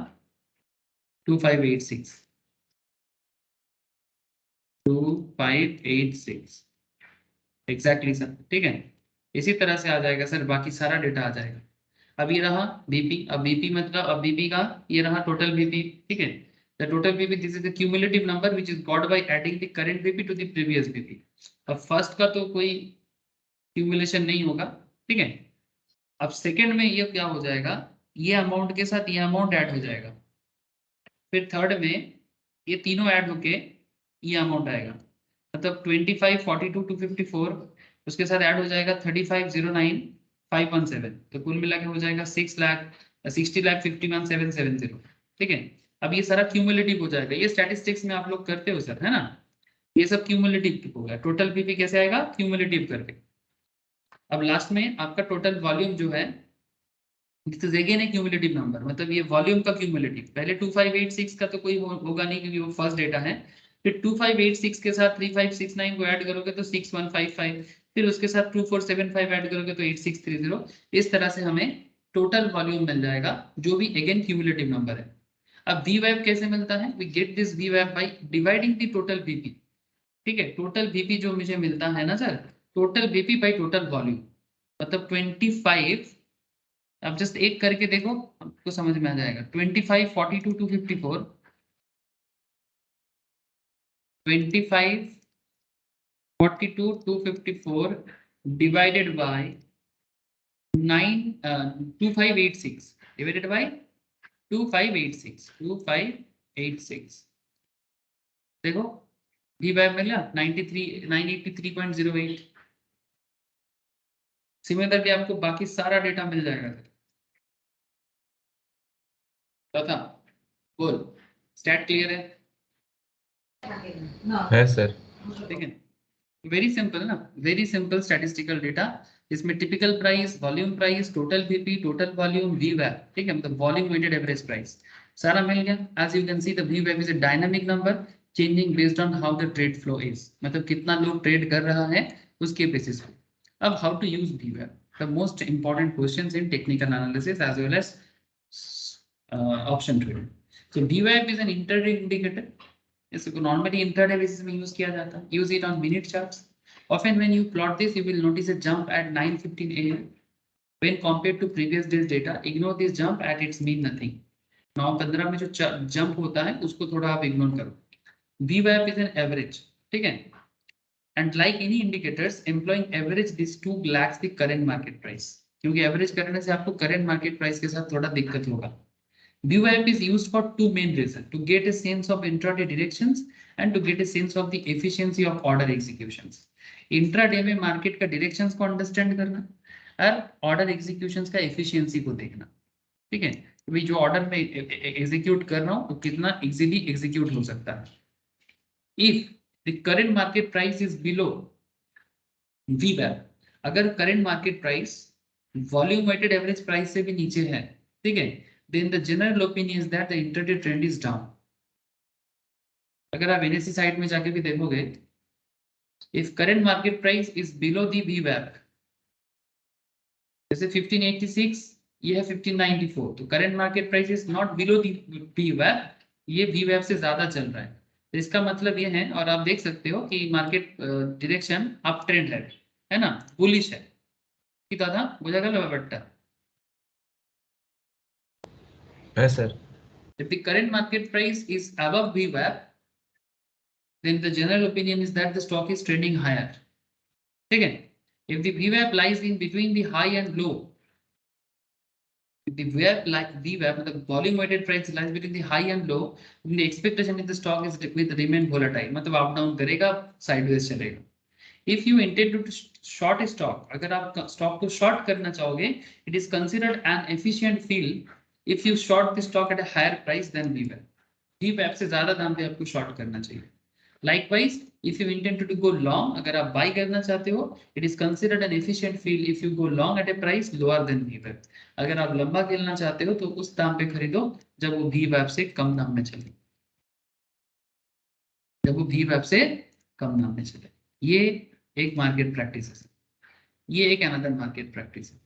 2586 एग्जैक्टली सर, ठीक है। इसी तरह से आ जाएगा सर, बाकी सारा डेटा आ जाएगा। अब ये रहा बीपी, अब बीपी मतलब अब बीपी का ये रहा टोटल बीपी, ठीक है। The total BP this is the cumulative number which is got by adding the current BP to the previous BP. अब फर्स्ट का तो कोई क्यूमुलेशन नहीं होगा, ठीक है। अब सेकंड में ये क्या हो जाएगा, ये अमाउंट के साथ ये अमाउंट ऐड हो जाएगा, फिर थर्ड में ये तीनों ऐड होके ये अमाउंट आएगा, मतलब 25 42 254, उसके साथ ऐड हो जाएगा 35 09 517, तो कुल मिला के हो जाएगा 6 लाख 60 लाख 51,770, ठीक है। अब ये सारा क्यूमुलेटिव हो जाएगा, ये स्टैटिस्टिक्स में आप लोग करते हो सर, है ना। ये सब क्यूमुलेटिव हो गया, टोटल पीपी कैसे आएगा, क्यूमुलेटिव करके। अब लास्ट में आपका टोटल वॉल्यूम जो है this is again A cumulative number, मतलब ये वॉल्यूम का क्यूमुलेटिव। पहले 2586 का तो कोई होगा नहीं क्योंकि वो फर्स्ट डेटा है, फिर 2586 के साथ 3569 को ऐड करोगे तो 6155, फिर उसके साथ 2475 ऐड करोगे तो 8630, इस तरह से हमें टोटल वॉल्यूम मिल जाएगा जो भी अगेन क्यूमुलेटिव नंबर है। अब वी वैब कैसे मिलता है, वी गेट दिस वी वैब by dividing the total BP, ठीक है। टोटल बीपी जो मुझे मिलता है ना sir, total BP by total volume, मतलब 25, अब जस्ट एक करके देखो आपको समझ में आ जाएगा। 25 42 254, 25 42 254 डिवाइडेड बाय 2586 डिवाइडेड बाय 2586 देखो वी वैब मिला 983.08। सिमिलरली आपको बाकी सारा डेटा मिल जाएगा। था बोल, स्टैट क्लियर है सर। ठीक है। वेरी सिंपल ना, वेरी सिंपल स्टैटिस्टिकल डेटा, इसमें typical price, volume price, total BP, total volume, वी वैब, ठीक है, मतलब वॉल्यूम वेटेड एवरेज प्राइस सारा मिल गया। As you can see the वी वैब is a dynamic number changing based on how the trade flow is, मतलब कितना लोग ट्रेड कर रहा है उसके बेसिस पे। अब हाउ टू यूज वी वैब, the most important questions in technical analysis as well as option trade. So वी वैब इज एन इंटरडे इंडिकेटर, इसको नॉर्मली इंट्राडे बेसिस में यूज किया जाता है। Use it on minute charts. Often when you plot this, you will notice a jump at 9:15 a.m. when compared to previous day's data. Ignore this jump at its mean nothing. 9:15 में जो jump होता है उसको थोड़ा आप ignore करो। VWAP is an average, ठीक है। And like any indicators, employing average this two lacks the current market price. क्योंकि एवरेज करने से आपको करंट मार्केट प्राइस के साथ थोड़ा दिक्कत होगा। VWAP is used for two main reasons: to get a sense of intraday directions and to get a sense of the efficiency of order executions. Intraday में मार्केट का डायरेक्शंस को understand करना और ऑर्डर एग्जीक्यूशंस का efficiency को देखना, ठीक है। अभी जो ऑर्डर में एग्जीक्यूट कर रहा हूँ वो कितना इजीली एग्जीक्यूट हो सकता है। If the current market price is below VWAP, अगर current market price volume weighted average price से भी नीचे है, ठीक है, then the general opinion is that the intraday trend is down. अगर आप NSE साइड में जाके भी देखोगे, if current market price is below the VWAP, जैसे 1586 ये है 1594, तो current market price is not below the VWAP, ये VWAP से ज्यादा चल रहा है, तो इसका मतलब ये है। और आप देख सकते हो कि मार्केट डायरेक्शन अप ट्रेंड है ना, बुलिश है कि दादा बुझा गया बट्टा। है sir. If the current market price is above VWAP, then the general opinion is that the stock is trending higher, ठीक है। If the VWAP lies in between the high and low, if the VWAP the volume weighted price lies between the high and low, then the expectation is the stock is with remain volatile, मतलब up down करेगा, sideways चलेगा। If you intend to short a stock, अगर आप stock को short करना चाहोगे, it is considered an efficient field if you short the stock at a higher price than VWAP. VWAP से ज्यादा दाम पे आपको शॉर्ट करना चाहिए। Likewise, if you intend to go long, अगर आप बाई करना चाहते हो, it is considered an efficient field if you go long at a price lower than VWAP. अगर आप लंबा खेलना चाहते हो तो उस दाम पे खरीदो जब वो VWAP से कम दाम में चले, जब वो VWAP से कम दाम में चले। ये एक मार्केट प्रैक्टिस है, ये एक अनदर मार्केट प्रैक्टिस है।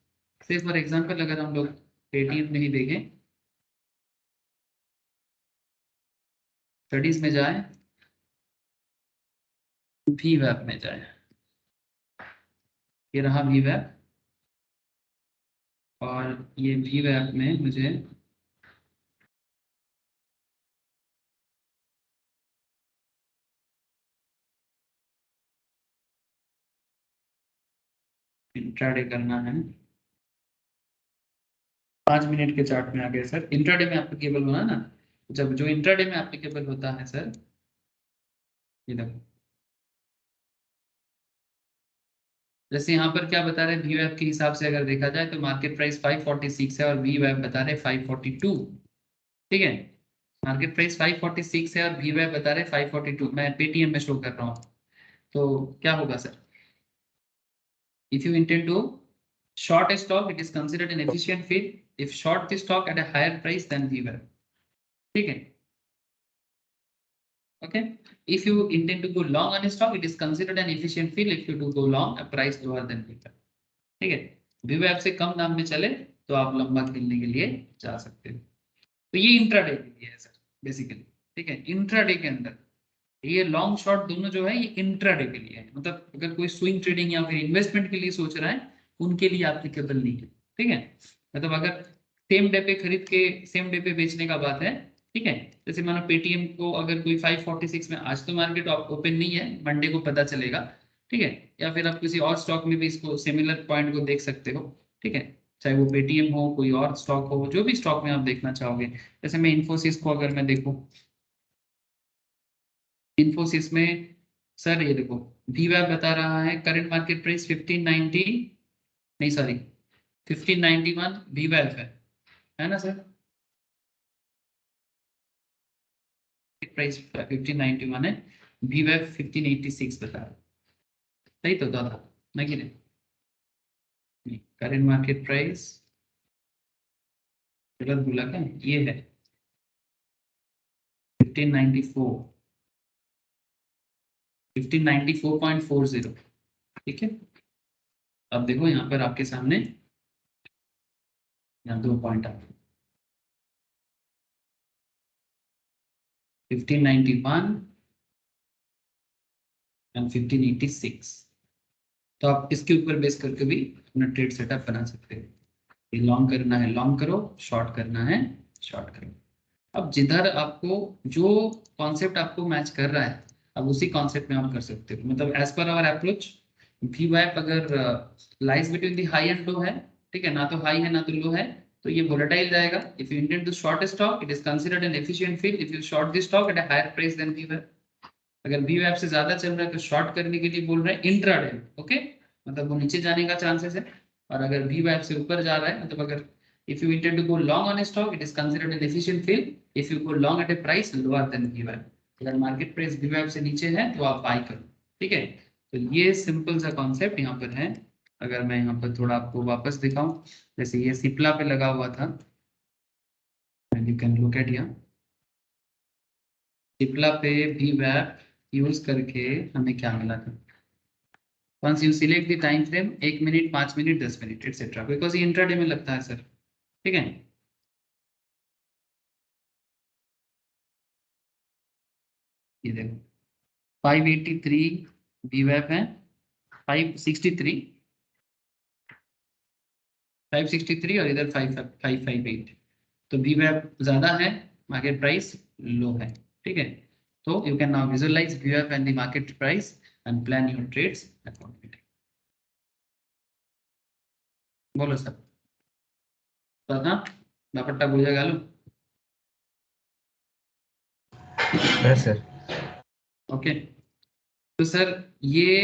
से फॉर एग्जांपल अगर हम लोग पेटीएम में ही देखें, स्टडीज में जाए, VWAP में जाए, ये रहा VWAP, और ये VWAP में मुझे इंट्राडे करना है। 5 मिनट के चार्ट में आ गया सर, इंट्राडे में एप्लीकेबल होना ना, जब जो इंट्राडे में एप्लीकेबल होता है सर, ये देखो जैसे यहाँ पर क्या बता रहे हैं, VWAP के हिसाब से अगर देखा जाए तो मार्केट प्राइस 546 है और VWAP बता रहे 542। ठीक है, मार्केट प्राइस 546 है और VWAP बता रहे 542, मैं पेटीएम में शो कर रहा हूँ। तो क्या होगा sir, if you intend to short a stock, it is considered an efficient fill if short the stock at a higher price than VWAP। ठीक है, okay, if you intend to go long on a stock, it is considered an efficient fill if you do go long a price lower than VWAP। ठीक है, VWAP से कम दाम में चले तो आप लंबा खेलने के लिए जा सकते हो। तो ये इंट्राडे के लिए है सर बेसिकली। ठीक है, इंट्राडे के अंदर ये लॉन्ग शॉर्ट दोनों जो है ये इंट्राडे के लिए है, मतलब अगर कोई स्विंग ट्रेडिंग या फिर इन्वेस्टमेंट के लिए सोच रहा है उनके लिए एप्लीकेबल नहीं है। ठीक है, मतलब अगर सेम डे पे खरीद के सेम डे पे बेचने का बात है। ठीक है, जैसे मानो पेटीएम को अगर कोई 546 में, आज तो मार्केट ओपन नहीं है, मंडे को पता चलेगा। ठीक है, या फिर आप किसी और स्टॉक में भी इसको सिमिलर पॉइंट को देख सकते हो। ठीक है, चाहे वो पेटीएम हो, कोई और स्टॉक हो, जो भी स्टॉक में आप देखना चाहोगे। जैसे मैं इन्फोसिस को अगर मैं देखूं, इन्फोसिस में सर ये देखो VWAP बता रहा है करंट मार्केट प्राइस 1590, नहीं सॉरी 1591 VWAP है ना सर, प्राइस 1591 है, VWAP 1586 बता रहा है। सही तो दादा, ना कि नहीं, करंट मार्केट प्राइस गलत बोला क्या, ये है 1594, 1594.40। ठीक है, अब देखो यहाँ पर आपके सामने यहाँ 2 पॉइंट आ 1591 एंड 1586। तो आप इसके ऊपर बेस करके भी अपना ट्रेड सेटअप बना सकते हो। ये लॉन्ग करना है लॉन्ग करो, शॉर्ट करना है शॉर्ट करो। अब जिधर आपको जो कॉन्सेप्ट आपको मैच कर रहा है, अब उसी कॉन्सेप्ट में आप कर सकते हो। मतलब as per our approach VWAP अगर lies between the high and low है, ठीक है, ना तो हाई है ना तो लो है, तो ये वोलेटाइल जाएगा। If you intend to short stock, it is considered an efficient fill if you short the stock at a higher price than VWAP। अगर VWAP से ज्यादा चल रहा है तो शॉर्ट करने के लिए बोल रहे हैं इंट्राडे। ओके, मतलब वो नीचे जाने का चांसेस है। और अगर VWAP से ऊपर जा रहा है, मतलब अगर if you intend to go long on a stock, it is considered an efficient fill if you go long at a price lower than VWAP। अगर मार्केट प्राइस VWAP से नीचे है तो आप बाय करो। ठीक है, तो ये सिंपल सा कॉन्सेप्ट यहाँ पर है। अगर मैं यहाँ पर थोड़ा आपको वापस दिखाऊं, जैसे ये सिप्ला पे लगा हुआ था, यू कैन लुक एट यहाँ, सिप्ला पे VWAP यूज करके हमें क्या मिला था। Once you select the time frame, 1 minute, 5 minute, 10 minute etcetera, because ये इंट्राडे में लगता है सर। ठीक है, ये देखो 583 VWAP है, 563 563 और इधर 558। तो VWAP ज्यादा है, मार्केट प्राइस लो है। ठीक है, तो you can now visualize VWAP and the market price and plan your trades accordingly. बोलो सर, दादा दापट्टा बुझा गालू। हाँ सर। ओके, तो सर ये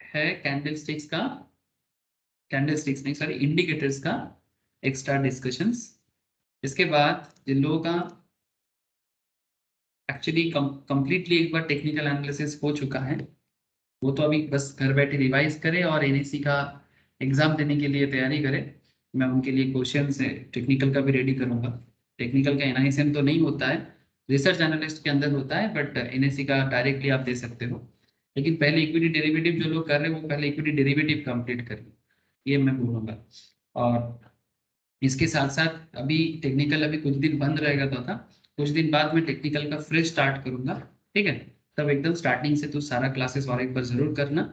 है कैंडलस्टिक्स का, कैंडलस्टिक्स नहीं सॉरी इंडिकेटर्स का एक्स्ट्रा डिस्कशंस। इसके बाद जिन लोगों का एक्चुअली कंप्लीटली एक बार टेक्निकल एनालिसिस हो चुका है, वो तो अभी बस घर बैठे रिवाइज करे और NSE का एग्जाम देने के लिए तैयारी करे। मैं उनके लिए क्वेश्चन से टेक्निकल का भी रेडी करूंगा। टेक्निकल का NISM तो नहीं होता है, रिसर्च एनालिस्ट के अंदर होता है, बट NSE का डायरेक्टली आप दे सकते हो। लेकिन पहले इक्विटी डेरिवेटिव जो लोग कर रहे हैं वो पहले इक्विटी डेरिवेटिव कंप्लीट करें, ये मैं बोलूँगा। और इसके साथ साथ अभी टेक्निकल अभी कुछ दिन बंद रहेगा तो था, कुछ दिन बाद में टेक्निकल का फ्रेश स्टार्ट करूंगा। ठीक है, तब एकदम स्टार्टिंग से तो सारा क्लासेस और एक बार जरूर करना।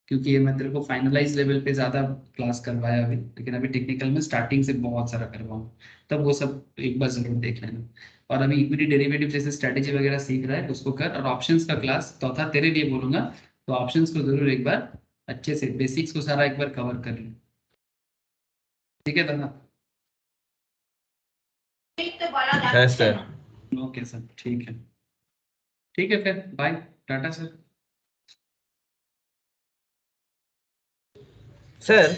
क्योंकि ये मैं तेरे को फाइनलाइज लेवल पे ज्यादा क्लास करवाया अभी, लेकिन अभी टेक्निकल में स्टार्टिंग से बहुत सारा करवाऊँ, तब वो सब एक बार जरूर देख लेना। और अभी इक्विटी डेरिवेटिव जैसे स्ट्रेटेजी वगैरह सीख रहा है उसको कर, और ऑप्शंस का क्लास चौथा तेरे लिए बोलूंगा, तो ऑप्शंस को जरूर एक बार अच्छे से बेसिक्स को सारा एक बार कवर कर ले, ठीक है दादा? हाँ सर। ओके सर, ठीक है, ठीक है, फिर बाय, टाटा सर। सर